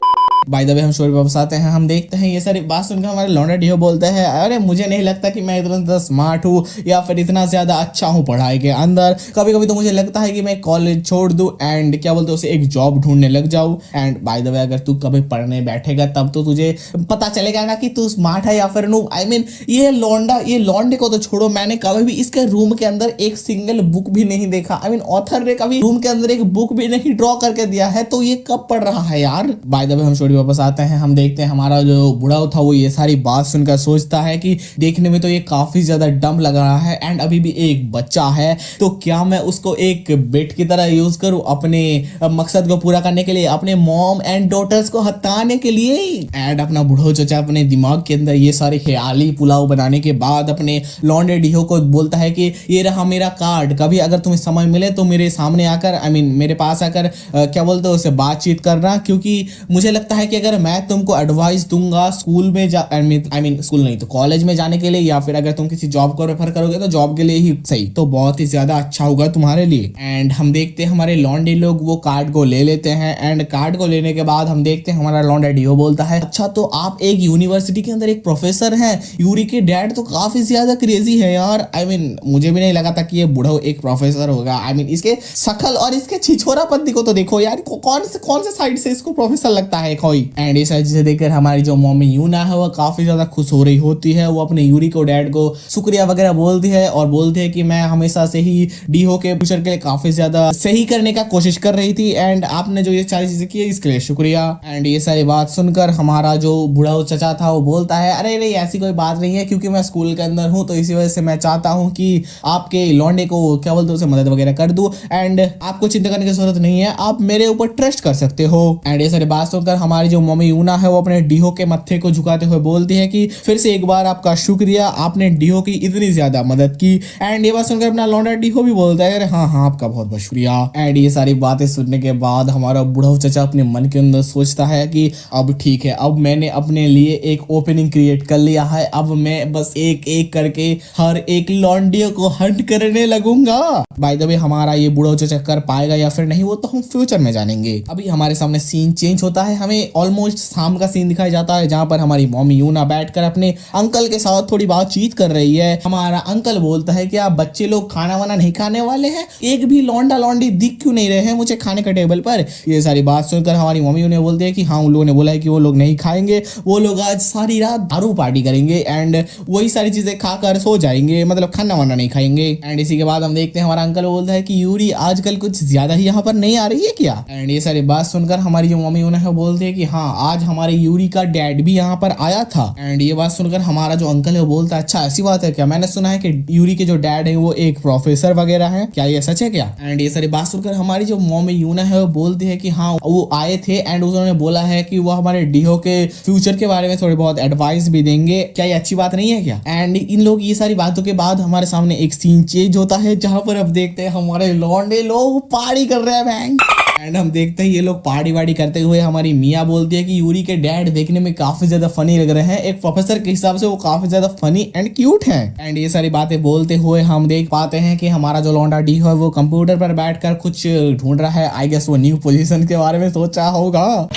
[SPEAKER 2] बाय द वे हम स्टोरी वापस आते हैं, हम देखते हैं ये सारी बात सुनकर हमारे लौंडा डीहो बोलता है अरे मुझे नहीं लगता कि मैं इतना ज़्यादा स्मार्ट हूँ या फिर इतना ज्यादा अच्छा हूँ पढ़ाई के अंदर। कभी कभी तो मुझे लगता है कि मैं कॉलेज छोड़ दूं एंड क्या बोलते हैं उसे एक जॉब ढूंढने लग जाऊं। एंड बाय द वे अगर तू कभी पढ़ने बैठेगा तब तो तुझे पता चलेगा ना कि तू स्मार्ट है या फिर नो। आई मीन ये लौंडे को तो छोड़ो, मैंने कभी भी इसके रूम के अंदर एक सिंगल बुक भी नहीं देखा। आई मीन ऑथर ने कभी रूम के अंदर एक बुक भी नहीं ड्रॉ करके दिया है, तो ये कब पढ़ रहा है यार। बाय द वे हम स्टोरी वापस आते हैं, हम देखते हैं हमारा जो बूढ़ा था वो ये सारी बात सुनकर सोचता है कि देखने में तो ये काफी ज्यादा डम लग रहा है एंड अभी भी एक बच्चा है, तो क्या मैं उसको एक बेट की तरह यूज करूं अपने मकसद को पूरा करने के लिए, अपने मॉम एंड डॉटर्स को हटाने के लिए। एंड अपना बूढ़ा चचा अपने दिमाग के अंदर ये सारे ख्याली पुलाव बनाने के बाद अपने लौंडे डीहो को बोलता है कि ये रहा मेरा कार्ड, कभी अगर तुम्हें समय मिले तो मेरे सामने आकर आई मीन मेरे पास आकर क्या बोलते हो उसे बातचीत करना, क्योंकि मुझे लगता है कि अगर मैं तुमको एडवाइस दूंगा स्कूल में आई मीन स्कूल नहीं तो कॉलेज में जाने के लिए, या फिर अगर तुम किसी जॉब को रेफर करोगे तो जॉब के लिए ही सही, तो बहुत ही ज्यादा अच्छा होगा तुम्हारे लिए। एंड हम देखते हैं हमारे लॉन्डे लोग वो कार्ड को ले लेते हैं एंड कार्ड को लेने के बाद हम देखते हैं हमारा लॉन्डा डीओ बोलता है अच्छा तो आप एक यूनिवर्सिटी के अंदर एक प्रोफेसर हैं, यूरी के डैड तो काफी ज्यादा क्रेजी है यार। आई मीन मुझे भी नहीं लगा था कि ये बूढ़ा एक प्रोफेसर होगा। आई मीन इसके शकल और इसके छिछोरापंती को तो देखो यार, कौन से साइड से इसको प्रोफेसर लगता है कोई। एंड ये सारी चीजें देखकर हमारी जो मम्मी यूना है वो काफी ज्यादा खुश हो रही होती है, वो अपने यूरी को डैड को शुक्रिया वगैरह बोलती है और बोलती है कि मैं हमेशा से ही डीहो के फ्यूचर के लिए काफी ज्यादा सही करने का कोशिश कर रही थी एंड आपने जो ये सारी चीजें की इसके लिए शुक्रिया। एंड ये सारी बात सुनकर हमारा जो बूढ़ा चचा था वो बोलता है अरे नहीं ऐसी कोई बात नहीं है, क्योंकि मैं स्कूल के अंदर हूँ तो इसी वजह से मैं चाहता हूँ कि आपके लौंडे को क्या बोलते उसे मदद वगैरह कर दूं एंड आपको चिंता करने की जरूरत नहीं है, आप मेरे ऊपर ट्रस्ट कर सकते हो। एंड ये सारी बात सुनकर हमारी जो मम्मी यूना है वो अपने डीहो के मत्थे को झुकाते हुए बोलती है कि फिर से एक बार आपका शुक्रिया, आपने डीहो की इतनी ज्यादा मदद की। एंड ये बात सुनकर अपना लौंडा डीहो भी बोलता है अरे हाँ आपका बहुत बहुत शुक्रिया। एंड ये सारी बातें सुनने के बाद हमारा बूढ़ा चचा अपने मन के अंदर सोचता है कि अब ठीक है, अब मैंने अपने लिए एक ओपनिंग क्रिएट कर लिया है, अब मैं बस एक एक करके हर एक लौंडियों को हंट करने लगूंगा। बाय द वे हमारा ये बूढ़ा चचा कर पाएगा या फिर नहीं वो तो हम फ्यूचर में जानेंगे। अभी हमारे सामने सीन चेंज होता है, हमें ऑलमोस्ट शाम का सीन दिखाया जाता है जहां पर हमारी मम्मी यूना बैठकर अपने अंकल के साथ थोड़ी बातचीत कर रही है। हमारा अंकल बोलता है कि आप बच्चे लोग खाना वाना नहीं खाने वाले हैं, एक भी लौंडा लौंडी दिख क्यों नहीं रहे हैं मुझे खाने के टेबल पर। ये सारी बात सुनकर हमारी मम्मी उन्हें बोलती है कि हाँ उन लोगों ने बोला है कि वो लोग नहीं खाएंगे, वो लोग आज सारी रात दारू पार्टी करेंगे एंड वही सारी चीजें खाकर सो जाएंगे, मतलब खाना वाना नहीं खाएंगे। एंड इसी के बाद हम देखते हैं हमारा अंकल बोलता है कि यूरी आजकल कुछ ज्यादा ही यहाँ पर नहीं आ रही है क्या। एंड ये सारी बात सुनकर हमारी जो मम्मी उन्हें बोलते हैं कि हाँ आज हमारे यूरी का डैड भी यहाँ पर आया था। एंड ये बात सुनकर हमारा जो अंकल है वो बोलता है अच्छा ऐसी बात है क्या, मैंने सुना है कि यूरी के जो डैड है वो एक प्रोफेसर वगैरह है, क्या ये सच है क्या। एंड ये सारी बात सुनकर हमारी जो मम्मी यूना है वो बोलती है कि हाँ वो आए थे एंड उन्होंने बोला है कि वो हमारे डीहो के फ्यूचर के बारे में थोड़ी बहुत एडवाइस भी देंगे, क्या ये अच्छी बात नहीं है क्या। एंड इन लोग ये सारी बातों के बाद हमारे सामने एक सीन चेंज होता है जहां पर अब देखते हैं हमारे लौंडे लोग पार्टी कर रहे हैं बैंक। एंड हम देखते हैं ये लोग पार्टी वार्टी करते हुए हमारी मियाँ बोलती है कि यूरी के डैड देखने में काफी ज्यादा फनी लग रहे हैं, एक प्रोफेसर के हिसाब से वो काफी ज्यादा फनी एंड क्यूट हैं। एंड ये सारी बातें बोलते हुए हम देख पाते हैं कि हमारा जो लौंडा डी है वो कंप्यूटर पर बैठकर कुछ ढूंढ रहा है, आई गेस वो न्यू पोजीशन के बारे में सोच रहा होगा।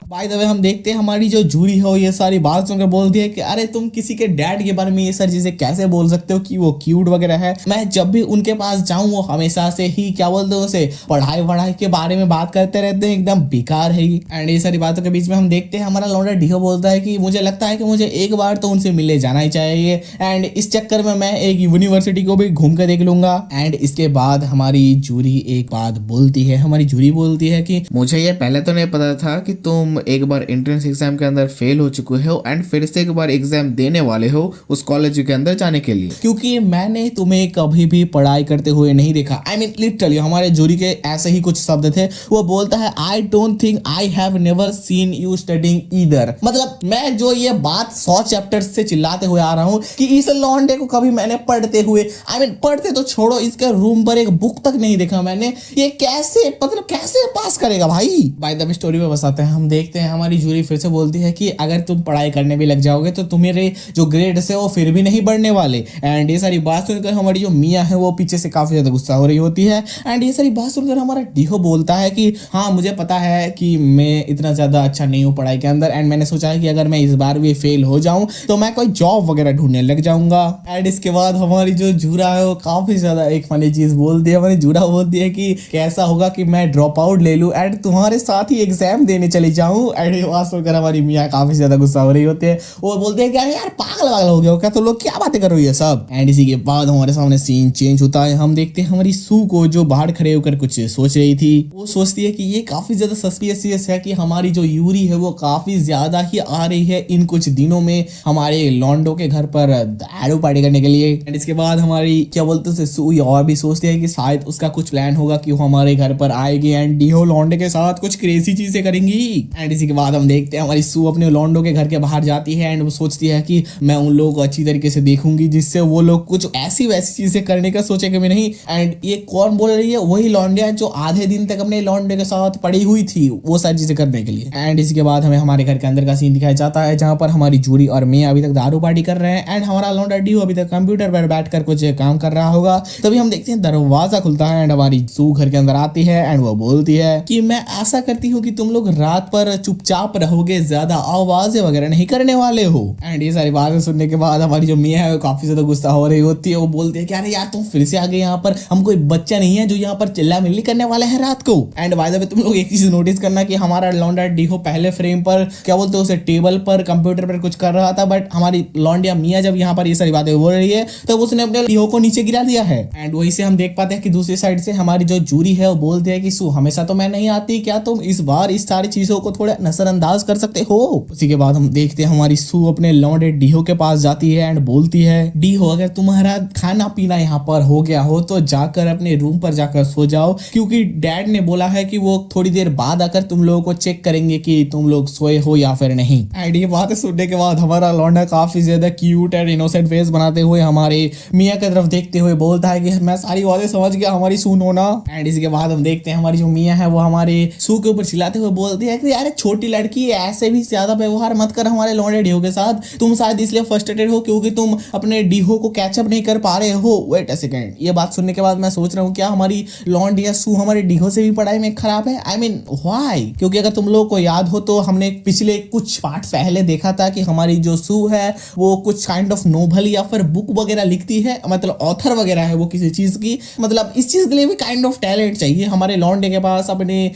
[SPEAKER 2] बाय द वे हम देखते हैं हमारी जो जूरी हो ये सारी बात सुनकर बोलती है कि अरे तुम किसी के डैड के बारे में ये सारी चीजें कैसे बोल सकते हो कि वो क्यूट वगैरह है, मैं जब भी उनके पास जाऊं वो हमेशा से ही क्या बोलते हैं उसे पढ़ाई के बारे में बात करते रहते हैं, एकदम बेकार है। एंड ये सारी बातों के बीच में हम देखते हैं हमारा लौंडा डीहो बोलता है कि मुझे लगता है कि मुझे एक बार तो उनसे मिले जाना ही चाहिए एंड इस चक्कर में मैं एक यूनिवर्सिटी को भी घूम कर देख लूंगा। एंड इसके बाद हमारी जूरी एक बात बोलती है, हमारी जूरी बोलती है कि
[SPEAKER 3] मुझे ये पहले तो नहीं पता था कि तुम एक बार एंट्रेंस एग्जाम के अंदर फेल हो चुके हो एंड फिर से एक बार एग्जाम देने वाले हो उस कॉलेज के अंदर जाने के लिए,
[SPEAKER 2] क्योंकि मैंने तुम्हें कभी भी पढ़ाई करते हुए नहीं देखा। आई मीन लिटरली हमारे जूरी के ऐसे ही कुछ शब्द थे, वो बोलता है I don't think I have never seen you studying either. मतलब मैं जो ये बात 100 चैप्टर्स से चिल्लाते हुए आ रहा हूँ कि इस लौंडे को कभी मैंने पढ़ते हुए आई मीन पढ़ते तो छोड़ो, इसके रूम पर एक बुक तक नहीं देखा मैंने, ये कैसे मतलब कैसे पास करेगा भाई। बाय द वे स्टोरी में बताते हैं हम देखते देखते हैं हमारी जूरी फिर से बोलती है कि अगर तुम पढ़ाई करने भी लग जाओगे तो तुम्हारे जो ग्रेड्स है वो फिर भी नहीं बढ़ने वाले। एंड ये सारी बात सुनकर हमारी जो मिया है वो पीछे से काफी ज्यादा गुस्सा हो रही होती है। एंड ये सारी बात सुनकर हमारा डीहो बोलता है कि हाँ मुझे पता है कि मैं इतना ज्यादा अच्छा नहीं हूँ पढ़ाई के अंदर, एंड मैंने सोचा है कि अगर मैं इस बार भी फेल हो जाऊं तो मैं कोई जॉब वगैरह ढूंढने लग जाऊंगा। एंड इसके बाद हमारी जो जूरा है वो काफी ज्यादा एक फनी चीज बोलती है। हमारी जूरा बोलती है कि कैसा होगा कि मैं ड्रॉप आउट ले लूं एंड तुम्हारे साथ ही एग्जाम देने चली जाऊं। एंड ये बात सुनकर हमारी मियाँ काफी ज्यादा गुस्सा हो रही होती है। वो बोलते हैं कि अरे यार पागल वागल हो गया हो क्या, तो लोग क्या बातें कर रही है सब। एंड इसी के बाद हमारे सामने सीन चेंज होता है। हम देखते हैं हमारी सू को जो बाहर खड़े होकर कुछ सोच रही थी। वो सोचती है कि ये काफी ज्यादा सस्पिशियस है कि हमारी जो यूरी है वो काफी ज्यादा ही आ रही है इन कुछ दिनों में हमारे लॉन्डो के घर पर दारू पार्टी करने के लिए। एंड इसके बाद हमारी क्या बोलते हैं सू और भी सोचती है कि शायद उसका कुछ प्लान होगा कि वो हमारे घर पर आएगी एंड डीहो लॉन्डे के साथ कुछ क्रेजी चीजें करेंगी। एंड इसी के बाद हम देखते हैं हमारी सू अपने लॉन्डो के घर के बाहर जाती है एंड वो सोचती है कि मैं उन लोगों को अच्छी तरीके से देखूंगी जिससे वो लोग कुछ ऐसी वैसी चीजें करने का सोचेंगे भी नहीं। एंड ये कौन बोल रही है, वही लॉन्डिया जो आधे दिन तक अपने लॉन्डे के साथ पड़ी हुई थी वो सारी चीजें करने के लिए। एंड इसके बाद हमें हमारे घर के अंदर का सीन दिखाया जाता है जहां पर हमारी जूरी और मैं अभी तक दारू पार्टी कर रहे हैं एंड हमारा लॉन्डा डीहो अभी तक कंप्यूटर पर बैठकर कुछ काम कर रहा होगा। तभी हम देखते हैं दरवाजा खुलता है एंड हमारी सू घर के अंदर आती है एंड वो बोलती है कि मैं आशा करती हूँ कि तुम लोग रात पर चुपचाप रहोगे, ज्यादा आवाजें वगैरह नहीं करने वाले हो। एंड ये सारी बातें सुनने के बाद हमारी जो मियाँ है वो काफी ज्यादा गुस्सा हो रही होती है। वो बोलती है कि अरे यार तुम फिर से आ गए यहाँ पर, हम कोई बच्चा नहीं है जो यहाँ पर चिल्ला मिल्ली करने वाले हैं रात को। एंड बाय द वे तुम लोग एक चीज नोटिस करना कि हमारा लॉन्डा डीहो पहले फ्रेम पर क्या बोलते हैं उसे टेबल पर कंप्यूटर पर कुछ कर रहा था, बट हमारी लॉन्डिया मियाँ जब यहाँ पर ये सारी बातें बोल रही है तो उसने अपने डीहो को नीचे गिरा दिया है। एंड वहीं से हम देख पाते हैं कि दूसरी साइड से हमारी जो जूरी है वो बोलती है कि सू हमेशा तो मैं नहीं आती, क्या तुम इस बार इस सारी चीजों को थोड़ा नजरअंदाज कर सकते हो। उसी के बाद हम देखते हैं हमारी सू अपने लॉन्डे डीहो के पास जाती है एंड बोलती है डीहो अगर तुम्हारा खाना पीना यहाँ पर हो गया हो तो जाकर अपने रूम पर जाकर सो जाओ, क्योंकि डैड ने बोला है कि वो थोड़ी देर बाद आकर तुम लोगों को चेक करेंगे कि तुम लोग सोए हो या फिर नहीं। एंड ये बातें सुनने के बाद हमारा लॉन्डा काफी ज्यादा क्यूट एंड इनोसेंट फेस बनाते हुए हमारे मियाँ की तरफ देखते हुए बोलता है कि मैं सारी बातें समझ गया हमारी सू नोना। एंड इसके बाद हम देखते हैं हमारी जो मियाँ है वो हमारे सू के ऊपर चिल्लाते हुए बोलती है कि यार छोटी लड़की ऐसे भी ज्यादा व्यवहार मत कर हमारे लॉन्डे डीहो के साथ, तुम शायद इसलिए फ्रस्ट्रेटेड हो क्योंकि तुम अपने डीहो को कैचअप नहीं कर पा रहे हो। वेट अ सेकंड, ये बात सुनने के बाद मैं सोच रहा हूँ क्या हमारी लॉन्डिया सू हमारे डीहो से भी पढ़ाई में खराब है? I mean why? क्योंकि अगर तुम लोगों को याद हो तो हमने पिछले कुछ पार्ट पहले देखा था कि हमारी जो सू है वो कुछ काइंड ऑफ नोवेल या फिर बुक वगैरह लिखती है, मतलब ऑथर वगैरह है वो किसी चीज की। मतलब इस चीज के लिए भी काइंड ऑफ टैलेंट चाहिए हमारे लॉन्डे के पास, अपने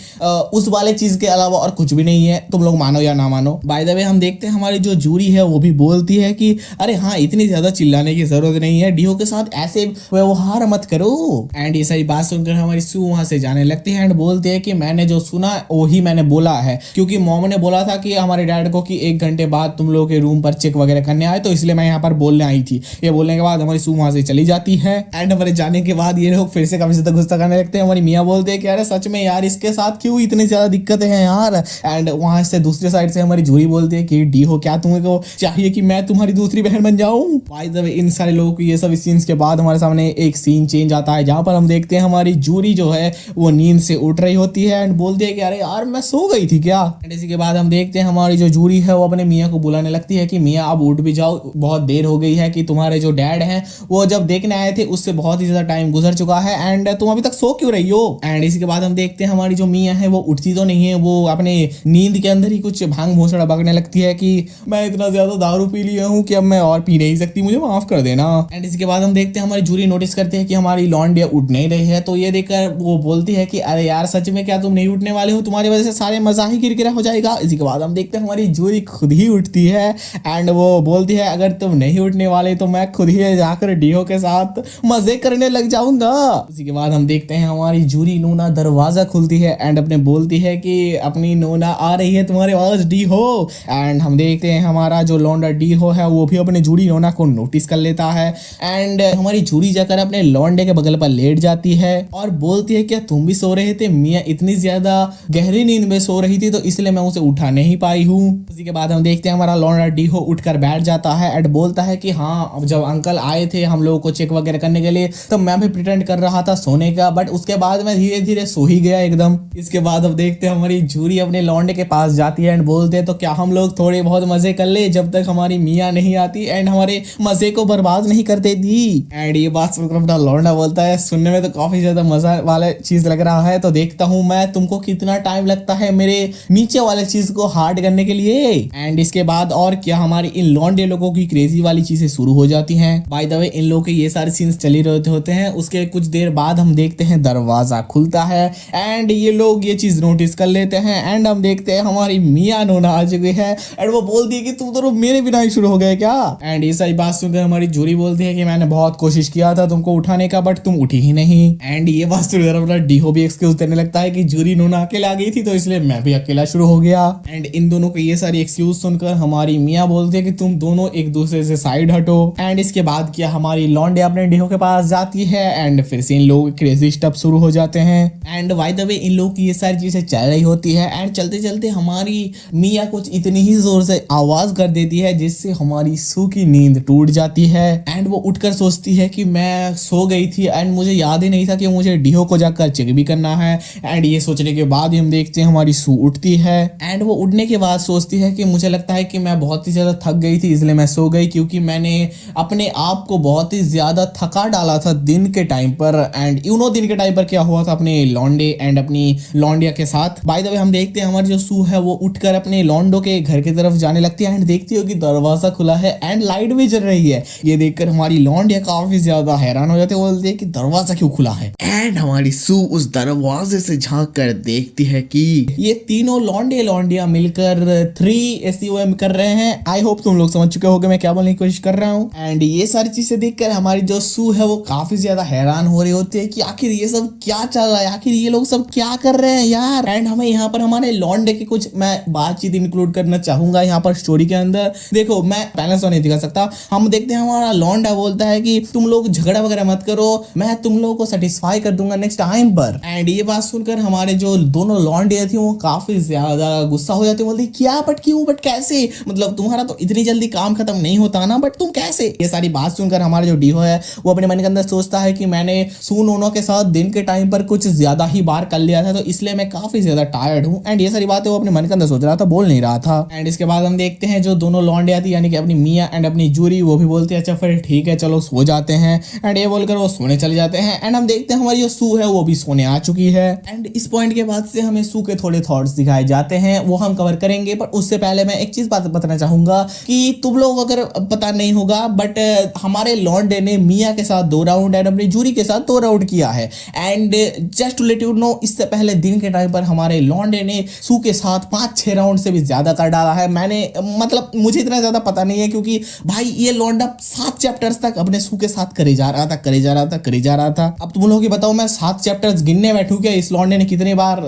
[SPEAKER 2] उस वाले चीज के अलावा और कुछ भी नहीं है, तुम लोग मानो या ना मानो। बाय द वे हम देखते हैं हमारी जो जूरी है वो भी बोलती है कि अरे हाँ इतनी ज्यादा चिल्लाने की जरूरत नहीं है, डीहो के साथ ऐसे व्यवहार मत करो। एंड ये सारी बात सुनकर हमारी सू वहां से जाने लगती है एंड बोलती है कि मैंने जो सुना वही मैंने बोला है, क्योंकि मॉम ने बोला था कि हमारे डैड को कि 1 घंटे बाद तुम लोगों के रूम पर चेक वगैरह करने आए, तो इसलिए मैं यहाँ पर बोलने आई थी। ये बोलने के बाद हमारी सू वहां से चली जाती है एंड हमारे जाने के बाद ये लोग फिर से काफी ज्यादा गुस्सा करने लगते हैं। हमारी मियाँ बोलते हैं कि अरे सच में यार इसके साथ क्यों इतनी ज्यादा दिक्कतें हैं यार। एंड वहां से दूसरी साइड से हमारी जूरी बोलती है कि डीहो क्या तुमको चाहिए कि मैं तुम्हारी दूसरी बहन बन जाऊं? बाय द वे इन सारे लोगों को ये सब सीन्स के बाद हमारे सामने एक सीन चेंज आता है जहां पर हम देखते हैं हमारी जूरी जो है वो नींद से उठ रही होती है एंड बोलती है कि अरे यार मैं सो गई थी क्या। एंड इसी के बाद हम देखते हैं हमारी जो जूरी है वो अपने मियाँ को बुलाने लगती है कि मियाँ अब उठ भी जाओ, बहुत देर हो गई है कि तुम्हारे जो डैड हैं वो जब देखने आए थे उससे बहुत ही ज्यादा टाइम गुजर चुका है एंड तुम अभी तक सो क्यों रही हो। एंड इसी के बाद हम देखते हैं हमारी जो मियाँ है वो उठती तो नहीं है, वो अपने नींद के अंदर ही कुछ भांग भोसड़ा बकने लगती है कि मैं इतना ज्यादा दारू पी लिया हूँ कि अब मैं और पी नहीं सकती, मुझे माफ कर देना। एंड इसके बाद हम देखते हैं हमारी जूरी नोटिस करते हैं कि हमारी लॉन्डिया उठ नहीं रही है, तो ये देखकर वो बोलती है कि अरे यार सच में क्या तुम नहीं उठने वाले हो, तुम्हारी वजह से सारे मजा ही किरकिरा हो जाएगा। इसी के बाद हम देखते हैं हमारी जूरी खुद ही उठती है एंड वो बोलती है अगर तुम नहीं उठने वाले तो मैं खुद ही जाकर डीहो के साथ मजे करने लग जाऊंगा। उसी के बाद हम देखते हैं हमारी जूरी नोना दरवाजा खुलती है एंड अपने बोलती है कि अपनी नोना आ रही है तुम्हारे पास डीहो। एंड हम देखते हैं हमारा जो लॉन्डा डीहो है वो भी अपने जूरी नोना को नोटिस कर लेता है एंड हमारी जूरी जाकर अपने लॉन्डे के बगल पर लेट जाती है और बोलती है क्या तुम भी सो रहे थे? मियाँ इतनी ज्यादा गहरी नींद में सो रही थी तो इसलिए मैं उसे उठा नहीं पाई हूँ। उसी के बाद हम देखते हैं हमारा लॉन्डा डीहो उठकर बैठ जाता है एंड बोलता है कि हाँ अब जब अंकल आए थे हम लोगों को चेक वगैरह करने के लिए तो मैं भी प्रिटेंड कर रहा था सोने का, बट उसके बाद मैं धीरे धीरे सो ही गया एकदम। इसके बाद अब देखते हैं हमारी जूरी अपने लौंडे के पास जाती है एंड बोलते हैं तो क्या हम लोग थोड़े बहुत मजे कर ले जब तक हमारी मियाँ नहीं आती एंड हमारे मजे को बर्बाद नहीं कर देती। एंड ये बात सुनकर अपना लौंडा बोलता है सुनने में तो काफी ज्यादा मजा वाला चीज लग रहा है, तो देखता हूँ मैं तुमको कितना टाइम लगता है मेरे नीचे वाले चीज को हार्ड करने के लिए। एंड इसके बाद और क्या हमारी इन लौंडे लोगों की क्रेजी वाली चीजें शुरू हो जाती हैं। बाय द वे इन लोगों के ये सारे सीन्स चल ही रहे होते हैं, उसके कुछ देर बाद हम देखते हैं दरवाजा खुलता है एंड ये लोग ये चीज नोटिस कर लेते हैं एंड हम देखते हैं हमारी मियाँ नोना आ चुकी है एंड वो बोलती है कि तुम दोनों मेरे बिना ही शुरू हो गए क्या। एंड ये सारी बात सुनकर हमारी जूरी बोलती है कि मैंने बहुत कोशिश किया था तुमको उठाने का बट तुम उठी ही नहीं। एंड ये बात सुनकर अपना डीहो भी एक्सक्यूज देने लगता है कि जूरी नोना अकेले आ गई थी तो इसलिए मैं भी अकेला शुरू हो गया। एंड इन दोनों को ये सारी एक्सक्यूज सुनकर हमारी मियाँ बोलती है कि तुम दोनों एक दूसरे से साइड हटो। एंड इसके बाद क्या हमारी लौंडे अपने डीहो के पास जाती है एंड फिर से इन लोगों के क्रेजी स्टफ शुरू हो जाते हैं। एंड बाय द वे इन लोगों की ये सारी चीजें चल रही होती है एंड चलते चलते हमारी मियाँ कुछ इतनी ही जोर से आवाज कर देती है जिससे हमारी सू की नींद टूट जाती है एंड वो उठकर सोचती है कि मैं सो गई थी एंड मुझे याद ही नहीं था कि मुझे डीहो को जाकर चेक भी करना है। एंड ये सोचने के बाद ही हम देखते हैं हमारी सू उठती है एंड वो उठने के बाद सोचती है कि मुझे लगता है कि मैं बहुत ही ज्यादा थक गई थी इसलिए मैं सो गई, क्योंकि मैंने अपने आप को बहुत ही ज्यादा थका डाला था दिन के टाइम पर। एंड दिन के टाइम पर क्या हुआ था अपने लौंडे एंड अपनी लौंडिया के साथ। बाय द वे हम देखते हैं हमारी जो सू है वो उठकर अपने लौंडो के घर की तरफ जाने लगती है एंड देखती हो कि दरवाजा खुला है एंड लाइट भी जल रही है। ये देखकर हमारी लौंडिया काफी ज्यादा हैरान हो जाती है, बोलती है कि दरवाजा क्यों खुला है।
[SPEAKER 3] एंड हमारी सू उस दरवाजे से झांक कर देखती है कि
[SPEAKER 2] ये तीनों लौंडे लौंडिया मिलकर 3 SUM कर रहे हैं। आई होप तुम लोग समझ चुके होगे मैं क्या बोलने की कोशिश कर रहा हूँ। एंड ये सारी चीजें देखकर हमारी जो सू है वो काफी ज्यादा हैरान हो रही होती है कि आखिर ये सब क्या चल रहा है, आखिर ये लोग सब क्या कर रहे हैं यार। एंड हमें यहाँ पर हमारे लौंडे की कुछ मैं बातचीत इंक्लूड करना चाहूंगा यहाँ पर स्टोरी के अंदर। देखो मैं पैलेस तो नहीं दिखा सकता, हम देखते हैं हमारा लौंडा बोलता है कि तुम लोग झगड़ा वगैरह मत करो, मैं तुम लोगों को सेटिस्फाई कर दूंगा नेक्स्ट टाइम पर। एंड ये बात सुनकर हमारे जो दोनों लौंडे थी वो काफी ज्यादा गुस्सा हो जाते, बोलते क्या बट क्यों बट कैसे, मतलब तुम्हारा तो इतनी जल्दी काम खत्म नहीं होता ना, बट तुम कैसे। ये सारी बात सुनकर हमारा जो डीहो है वो अपने मन के अंदर सोचता है कि मैंने सून ओनो के साथ दिन के टाइम पर कुछ ज्यादा ही बार कर लिया था तो इसलिए मैं काफी ज्यादा टायर्ड हूँ। एंड ये सारी बातें वो अपने मन के अंदर सोच रहा था, बोल नहीं रहा था। एंड इसके बाद हम देखते हैं जो दोनों लौंडे आती यानी कि अपनी मियाँ एंड अपनी जूरी वो भी बोलते हैं अच्छा फिर ठीक है चलो सो जाते हैं। एंड ये बोलकर वो सोने चले जाते हैं। एंड हम देखते हैं हमारी जो सू है वो भी सोने आ चुकी है। एंड इस पॉइंट के बाद से हमें सू के थोड़े थॉट्स दिखाए जाते हैं, वो हम कवर करेंगे। पर उससे पहले मैं एक चीज बात बताना चाहूंगा कि तुम लोग अगर पता नहीं होगा बट हमारे लॉन्डे ने मियाँ के साथ 2 राउंड एंड अपनी जूरी के साथ 2 राउंड किया है। And just to let you know इससे पहले दिन के टाइम पर हमारे लॉन्डे ने सू के साथ 5-6 राउंड से भी ज्यादा कर डाला है। मैंने मतलब मुझे इतना ज्यादा पता नहीं है क्योंकि भाई ये लौंडा 7 चैप्टर्स तक अपने सू के साथ करे जा रहा था। अब तुम लोग बताओ मैं 7 चैप्टर्स गिनने बैठू क्या इस लौंडे ने कितने बार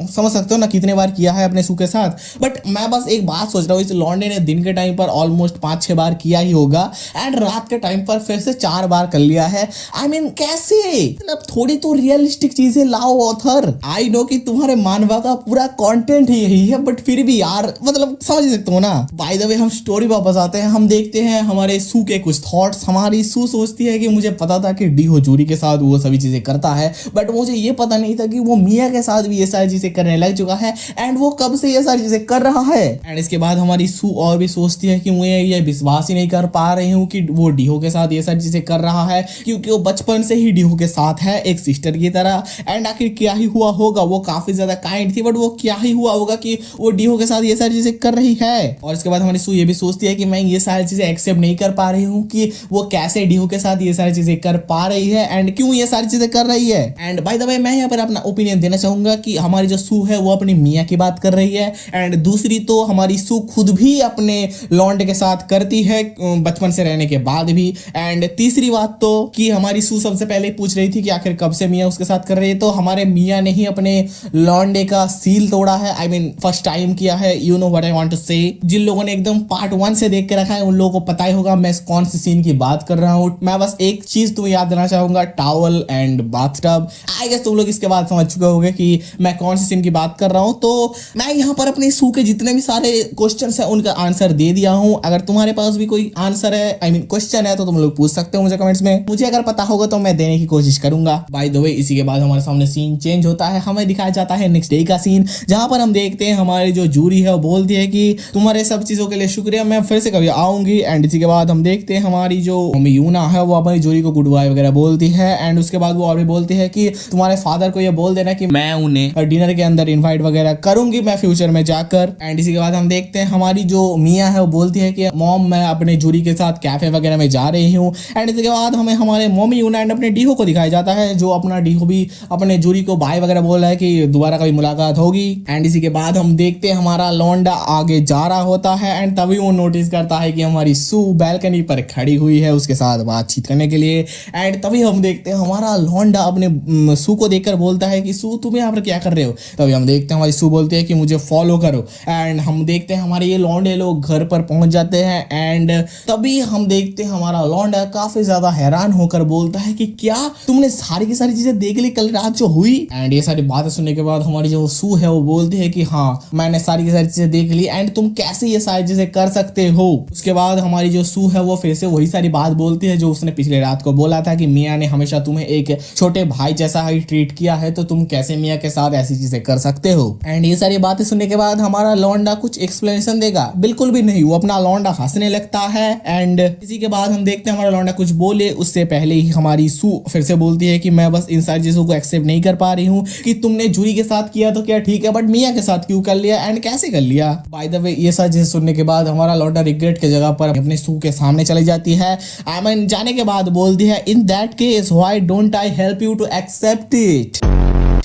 [SPEAKER 2] समझ सकते हो ना कितने बार किया है अपने सू के साथ। बट मैं बस एक बात सोच रहा हूँ इस लौंडे ने दिन के टाइम पर ऑलमोस्ट 5-6 बार किया ही होगा एंड रात के टाइम पर फिर से 4 बार कर लिया है। आई मीन कैसे, मतलब थोड़ी तो रियलिस्टिक चीजें लाओ ऑथर। आई नो कि तुम्हारे मानवा का पूरा कंटेंट ही यही है बट फिर भी यार मतलब समझ सकते हो ना। बाय द वे हम स्टोरी वापस आते हैं, हम देखते हैं हमारे सू के कुछ थॉट्स। हमारी सू सोचती है कि मुझे पता था कि डीहो जूरी के साथ वो सभी चीजें करता है बट मुझे ये पता नहीं था कि वो मियाँ के साथ भी ये सारी चीजें करने लग चुका है एंड वो कब से ये सारी चीजें कर रहा है। एंड इसके बाद हमारी सू और भी सोचती है कि मुझे ये विश्वास ही नहीं कर पा रही हूँ कि वो डीहो के साथ ये सारी चीजें कर रहा है क्योंकि वो बचपन से ही डीहो के साथ है एक सिस्टर की तरह। एंड आखिर क्या ही हुआ होगा, वो काफी ज्यादा काइंड थी बट वो क्या ही हुआ होगा कि वो डीहो के साथ ये सारी चीजें कर रही है। और इसके बाद हमारी सू ये भी सोचती है कि मैं ये सारी चीजें एक्सेप्ट नहीं कर पा रही हूँ कि वो कैसे डीहो के साथ ये सारी चीजें कर पा रही है एंड क्यों ये सारी चीजें कर रही है। एंड बाय द वे मैं यहाँ पर अपना ओपिनियन देना चाहूंगा कि हमारी जो सू है वो अपनी मियाँ की बात कर रही है एंड दूसरी तो हमारी सू खुद भी अपने लॉन्डे के साथ करती है बचपन से रहने के बाद भी। एंड तीसरी बात तो कि हमारी सू सबसे पहले पूछ रही थी कि आखिर कब से मियाँ उसके साथ कर रही है, तो हमारे मियाँ ने ही अपने लॉन्डे का सील तोड़ा है। आई मीन फर्स्ट टाइम किया है। You know what I want to say. जिन लोगों ने एकदम पार्ट 1 से देख के रखा है उन लोगों को पता ही होगा मैं कौन सी सीन की बात कर रहा हूँ। मैं बस एक चीज तुम्हें याद देना चाहूंगा, towel and bathtub. I guess तुम लोग इसके बाद समझ चुके होंगे कि मैं कौन सी सीन की बात कर रहा हूँ। तो मैं यहाँ पर अपने सू के जितने भी सारे क्वेश्चन है उनका आंसर दे दिया हूँ। अगर तुम्हारे पास भी कोई आंसर है आई मीन क्वेश्चन है तो तुम लोग पूछ सकते हो मुझे कमेंट्स में। मुझे अगर पता होगा तो मैं देने की कोशिश करूंगा। बाय द वे इसी के बाद हमारे सामने सीन चेंज होता है, हमें दिखाया जाता है नेक्स्ट डे का सीन जहां पर पर हम देखते हैं हमारी जो जूरी है वो बोलती है कि तुम्हारे सब चीजों के लिए शुक्रिया, मैं फिर से कभी आऊंगी। एंड इसी के बाद हम देखते हैं हमारी जो मम्मी यूना है वो अपनी जूरी को गुड बाय वगैरह बोलती है। एंड उसके बाद वो और भी बोलती है कि तुम्हारे फादर को ये बोल देना कि मैं उन्हें डिनर के अंदर इन्वाइट वगैरह करूंगी मैं फ्यूचर में जाकर। एंड इसी के बाद हम देखते हैं हमारी जो मियाँ है वो बोलती है कि मॉम मैं अपने जूरी के साथ कैफे वगैरह में जा रही हूँ। एंड इसके बाद हमें हमारे मम्मी यूना एंड अपने डीहो को दिखाया जाता है, जो अपना डीहो भी अपने जूरी को बाय वगैरह बोल रहा है कि दोबारा कभी मुलाकात होगी। एंड इसी के बाद हम देखते हैं हमारा लौंडा आगे जा रहा होता है एंड तभी वो नोटिस करता है कि हमारी सू बैल्कनी पर खड़ी हुई है उसके साथ बातचीत करने के लिए। एंड तभी हम देखते हैं हमारा लौंडा अपने सू को देखकर बोलता है कि सू तुम यहाँ पर क्या कर रहे हो। तभी हम देखते हैं हमारी सू बोलती है कि मुझे फॉलो करो। एंड हम देखते हैं हमारे ये लौंडे लोग घर पर पहुंच जाते हैं। एंड तभी हम देखते हैं हमारा लौंडा काफी ज्यादा हैरान होकर बोलता है कि क्या तुमने सारी की सारी चीजें देख ली कल रात जो हुई। एंड ये सारी बातें सुनने के बाद हमारी जो सू है वो बोलती है कि हाँ मैंने सारी की सारी चीजें देख ली एंड तुम कैसे ये सारी चीजें कर सकते हो। उसके बाद हमारी जो सू है वो फिर से वही सारी बात बोलती है जो उसने पिछले रात को बोला था कि मियाँ ने हमेशा तुम्हें एक छोटे भाई जैसा ही ट्रीट किया है, तो तुम कैसे मियाँ के साथ ऐसी चीजें कर सकते हो। एंड ये सारी बातें सुनने के बाद हमारा लौंडा कुछ एक्सप्लेनेशन देगा, बिल्कुल भी नहीं, वो अपना लौंडा हंसने लगता है। एंड इसी के बाद हम देखते हैं हमारा लौंडा कुछ बोले उससे पहले ही हमारी सू फिर से बोलती है कि मैं बस इन सारी चीजों को एक्सेप्ट नहीं कर पा रही हूँ कि तुमने जूरी के साथ किया तो क्या ठीक है, बट मियाँ के साथ क्यों कर लिया एंड कैसे कर लिया। बाय द वे ये सारी चीजें सुनने के बाद हमारा लौंडा रिग्रेट की जगह पर अपने सू के सामने चली जाती है। आई मीन जाने के बाद बोलती है in that case why don't I help you to accept it.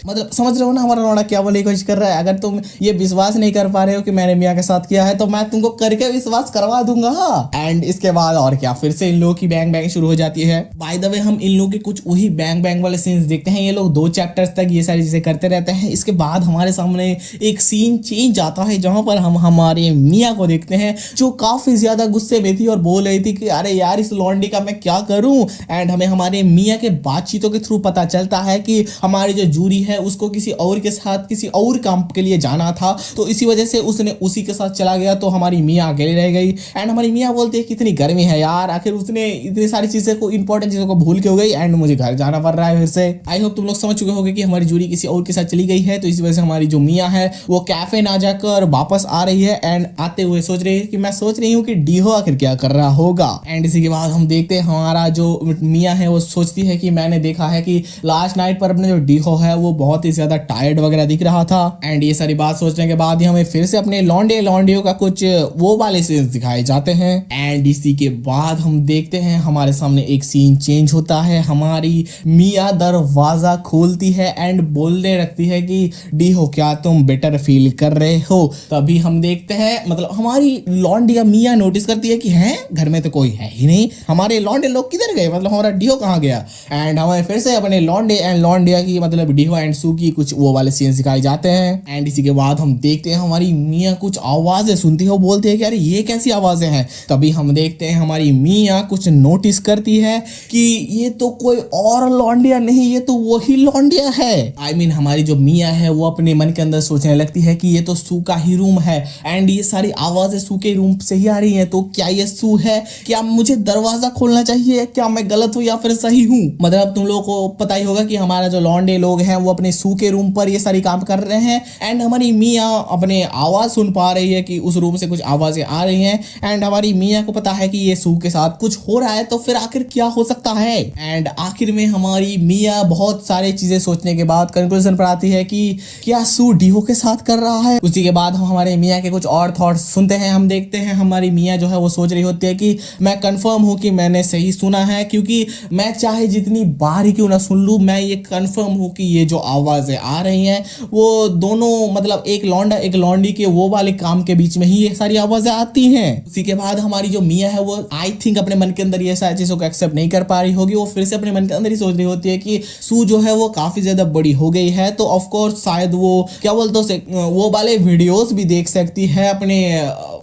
[SPEAKER 2] मतलब समझ रहे हो ना हमारा लौंडा क्या बोलने की कोशिश कर रहा है। अगर तुम ये विश्वास नहीं कर पा रहे हो कि मैंने मियाँ के साथ किया है तो मैं तुमको करके विश्वास करवा दूंगा। एंड इसके बाद और क्या, फिर से इन लोगों की बैंग बैंग शुरू हो जाती है। बाय द वे हम इन लोगों के कुछ वही बैंग बैंग वाले सीन्स देखते हैं। ये लोग 2 चैप्टर्स तक ये सारी चीजें करते रहते हैं। इसके बाद हमारे सामने एक सीन चेंज आता है जहां पर हम हमारे मियाँ को देखते हैं जो काफी ज्यादा गुस्से में थी और बोल रही थी कि अरे यार इस लौंडी का मैं क्या करूं। एंड हमें हमारे मियाँ के बातचीतों के थ्रू पता चलता है कि हमारी जो जूरी है उसको किसी और के साथ किसी और काम के लिए जाना था, तो इसी वजह से उसने उसी के साथ चला गया, तो हमारी मियाँ अकेली रह गई। एंड हमारी मियाँ बोलती है कितनी गर्मी है यार, आखिर उसने इतनी सारी चीजें को इंपॉर्टेंट चीजों को भूल के हो गई एंड मुझे घर जाना पड़ रहा है फिर से। आई होप तुम लोग समझ चुके होंगे कि हमारी जूरी किसी और के साथ चली गई है, तो इसी वजह से हमारी जो मियाँ है वो कैफे ना जाकर वापस आ रही है एंड आते हुए सोच रही है कि मैं सोच रही हूँ कि डीहो आखिर क्या कर रहा होगा। एंड इसी के बाद हम देखते हैं हमारा जो मियाँ है वो सोचती है कि मैंने देखा है कि लास्ट नाइट पर अपने जो डीहो है वो बहुत ही ज्यादा टायर्ड वगैरह दिख रहा था। एंड ये सारी बात सोचने के बाद ही हमें फिर से अपने लौंडियों का कुछ वो वाले सीन्स दिखाए जाते हैं। एंड इसी के बाद हम देखते हैं हमारे सामने एक सीन चेंज होता है। हमारी मियाँ दरवाजा खोलती है एंड बोलने लगती है कि डीहो क्या तुम बेटर फील कर रहे हो। तभी हम देखते हैं मतलब हमारी लौंडिया मियाँ नोटिस करती है कि हैं घर में तो कोई है ही नहीं, हमारे लौंडे लोग किधर गए, मतलब हमारा डीहो कहाँ गया। एंड हमें फिर से अपने लौंडे एंड लौंडिया की मतलब डीहो एंड सू की कुछ वो वाले सीन्स दिखाए जाते हैं। एंड इसी के बाद हम देखते हैं हमारी मियाँ कुछ आवाजें सुनती है, वो बोलती है कि अरे ये कैसी आवाजें हैं। तभी हम देखते हैं हमारी मियाँ कुछ नोटिस करती है कि ये तो कोई और लौंडिया नहीं, ये तो वही लौंडिया है। आई मीन हमारी जो मियाँ है वो अपने मन के अंदर सोचने लगती है कि ये तो सू का ही रूम है एंड ये सारी आवाजें सू के रूम से ही आ रही हैं, तो क्या ये सू है, क्या मुझे दरवाजा खोलना चाहिए, क्या मैं गलत हूँ या फिर सही हूँ। मतलब तुम लोगों को पता ही होगा कि हमारा जो लौंडे लोग हैं वो अपने सू के रूम पर ये सारी काम कर रहे हैं एंड हमारी मियाँ अपने आवाज सुन पा रही है कि उस रूम से कुछ आवाजें आ रही हैं। एंड हमारी मियाँ को पता है कि ये सू के साथ कुछ हो रहा है, तो फिर आखिर क्या हो सकता है। एंड आखिर में हमारी मियाँ बहुत सारी चीजें सोचने के बाद कंक्लूजन पर आती है कि क्या सू डीहो के साथ कर रहा है। उसी के बाद हम हमारे मियाँ के कुछ और थॉट्स सुनते हैं। हम देखते हैं हमारी मियाँ जो है वो सोच रही होती है कि मैं कंफर्म हूँ कि मैंने सही सुना है, क्योंकि मैं चाहे जितनी बार ही क्यों ना सुन लूँ, मैं ये कंफर्म हूँ कि ये जो आवाजें आ रही हैं वो दोनों मतलब एक लौंडा एक लौंडी के वो वाले काम के बीच में ही ये सारी आवाजें आती हैं। उसी के बाद हमारी जो मियाँ है वो आई थिंक अपने मन के अंदर ये सारी चीजों को एक्सेप्ट नहीं कर पा रही होगी। वो फिर से अपने मन के अंदर ही सोच रही होती है कि सू जो है वो काफी ज्यादा बड़ी हो गई है, तो ऑफ कोर्स शायद वो क्या बोलते हो वो वाले वीडियोस भी देख सकती है अपने,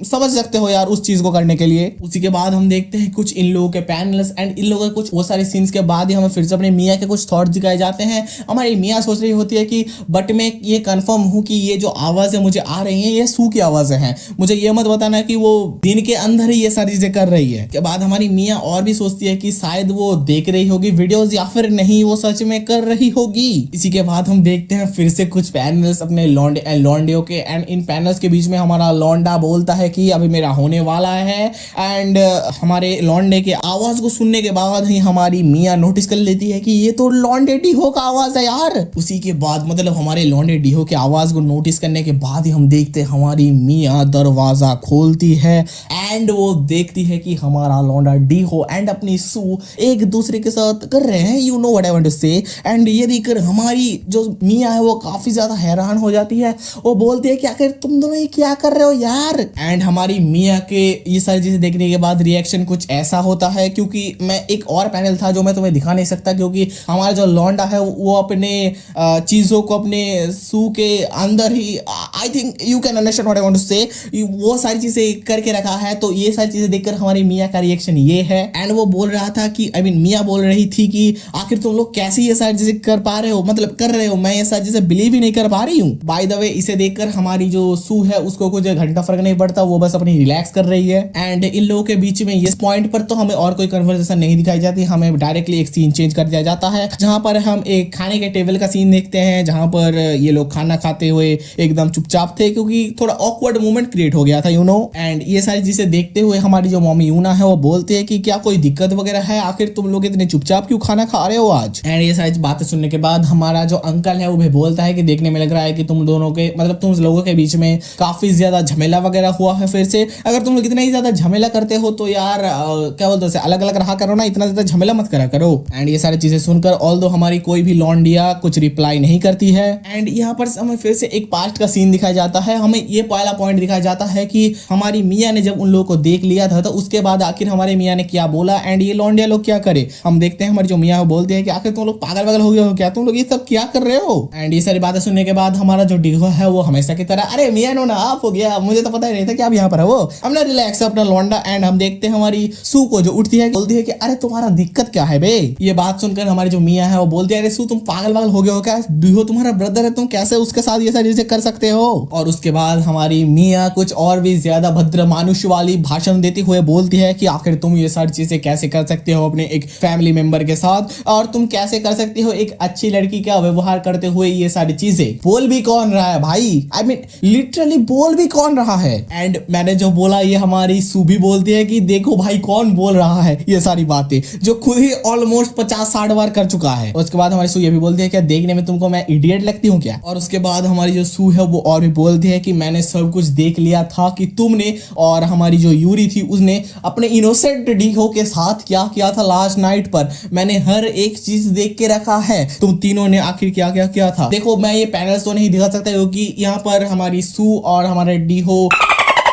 [SPEAKER 2] समझ सकते हो यार उस चीज को करने के लिए। उसी के बाद हम देखते हैं कुछ इन लोगों के पैनल्स एंड इन लोगों के कुछ वो सारे सीन्स के बाद ही हमें फिर से अपने मियाँ के कुछ थॉट्स दिखाए जाते हैं। हमारी मियाँ सोच रही होती है कि बट मैं ये कंफर्म हूँ कि ये जो आवाज़ है मुझे आ रही है ये सू की आवाज़ है, मुझे ये मत बताना कि वो दिन के अंदर ही ये सारी चीजें कर रही है। के बाद हमारी मियाँ और भी सोचती है कि शायद वो देख रही होगी वीडियोस या फिर नहीं वो सच में कर रही होगी। इसी के बाद हम देखते हैं फिर से कुछ पैनल्स अपने लॉन्डियो के, एंड इन पैनल्स के बीच में हमारा लौंडा बोलता है कि अभी मेरा होने वाला है। एंड हमारे लौंडे के आवाज को सुनने के बाद ही हमारी मियाँ नोटिस कर लेती है कि ये तो लौंडे डीहो का आवाज है यार। उसी के बाद मतलब हमारे लौंडे डीहो के आवाज को नोटिस करने के बाद ही हम देखते हैं हमारी मियाँ दरवाजा खोलती है एंड वो देखती है कि हमारा लौंडा डीहो एंड अपनी सू एक दूसरे के साथ कर रहे हैं, you know what I want to say. And ये देखकर हमारी जो मियाँ है वो काफी ज्यादा हैरान हो जाती है, वो बोलती है कि आखिर तुम दोनों ये क्या कर रहे हो यार। एंड हमारी मियाँ के ये सारी चीजें देखने के बाद रिएक्शन कुछ ऐसा होता है, क्योंकि मैं एक और पैनल था जो मैं तुम्हें दिखा नहीं सकता क्योंकि हमारा जो लौंडा है वो अपने चीजों को अपने सू के अंदर ही, I think you can understand what I want to say, वो सारी चीजें करके रखा है। तो ये सारी चीजें देखकर हमारी मियाँ का रिएक्शन ये है। एंड वो बोल रहा था कि आई मीन मियाँ बोल रही थी कि आखिर तुम लोग कैसे ये सारी चीजें कर पा रहे हो, मतलब कर रहे हो, मैं ये सारी चीजें बिलीव ही नहीं कर पा रही हूँ। बाय द वे इसे देखकर हमारी जो सू है उसको कुछ घंटा फर्क नहीं पड़ता, वो बस अपनी रिलैक्स कर रही है। एंड इन लोगों के बीच में इस पॉइंट पर तो हमें और कोई कन्वर्सेशन नहीं दिखाई जाती, हमें डायरेक्टली एक सीन चेंज कर दिया जाता है जहां पर हम एक खाने के टेबल का सीन देखते हैं जहां पर ये लोग खाना खाते हुए एकदम चुपचाप थे क्योंकि थोड़ा ऑकवर्ड मोमेंट क्रिएट हो गया था, यू नो। एंड ये सारी चीजें देखते हुए हमारी जो मम्मी यूना है वो बोलते हैं कि क्या कोई दिक्कत वगैरह है, आखिर तुम लोग इतने चुपचाप क्यों खाना खा रहे हो आज। एंड ये सारी बातें सुनने के बाद हमारा जो अंकल है वो भी बोलता है कि देखने में लग रहा है कि तुम दोनों के मतलब तुम लोगों के बीच में काफी ज्यादा झमेला वगैरह हुआ है फिर से। अगर तुम लोग इतना ही ज्यादा झमेला करते हो तो यार क्या बोलते हैं, अलग अलग रहा करो ना, इतना ज्यादा झमेला मत करा करो। एंड ये सारी चीजें सुनकर ऑल्दो हमारी कोई भी लौंडिया कुछ रिप्लाई नहीं करती है। एंड यहाँ पर हमें फिर से एक पास्ट का सीन दिखाया जाता है, हमें ये पहला पॉइंट दिखाया जाता है कि हमारी मियाँ ने जब उन लोगों को देख लिया था तो उसके बाद आखिर हमारे मियाँ ने क्या बोला एंड ये लौंडिया लोग क्या करे। हम देखते हैं हमारी जो मियाँ बोलते हैं कि आखिर तुम लोग पागल वगल हो गए हो क्या, तुम लोग ये सब क्या कर रहे हो। एंड ये सारी बातें सुनने के बाद हमारा जो डीहो है वो हमेशा की तरह अरे मियाँ नो ना आप हो गया, मुझे तो पता ही नहीं था कि आप यहाँ पर है, वो हमने रिलैक्स अपना लौंडा। एंड हम देखते हैं हमारी सू को जो उठती है बोलती है कि अरे तुम्हारा दिक्कत क्या है बे। ये बात सुनकर हमारी जो मियाँ है वो बोलती है अरे सू तुम पागल वागल हो गए हो क्या, डीहो तुम्हारा ब्रदर है, तुम कैसे उसके साथ ये सारी चीजें कर सकते हो। और उसके बाद हमारी मियाँ कुछ और भी ज्यादा भद्र मानुष वाली भाषण देते हुए बोलती है कि आखिर तुम ये सारी चीजें कैसे कर सकते हो अपने एक फैमिली मेंबर के साथ, और तुम कैसे कर सकते हो एक अच्छी लड़की का व्यवहार करते हुए ये सारी चीजें। बोल भी कौन रहा है भाई, आई मीन लिटरली बोल भी कौन रहा है। एंड मैंने जो बोला ये हमारी सू भी बोलती है कि देखो भाई कौन बोल रहा है ये सारी बातें, जो खुद ही ऑलमोस्ट 50-60 बार कर चुका है। उसके बाद हमारी सू ये भी बोलती है क्या देखने में तुमको मैं इडियट लगती हूँ क्या। और उसके बाद हमारी जो सू है वो और भी बोलती है कि मैंने सब कुछ देख लिया था कि तुमने और हमारी जो यूरी थी उसने अपने इनोसेंट डीहो के साथ क्या किया था लास्ट नाइट पर, मैंने हर एक चीज देख के रखा है, तुम तीनों ने आखिर क्या क्या किया था। देखो मैं ये पैनल्स तो नहीं दिखा सकता क्योंकि यहाँ पर हमारी सू और हमारे डीहो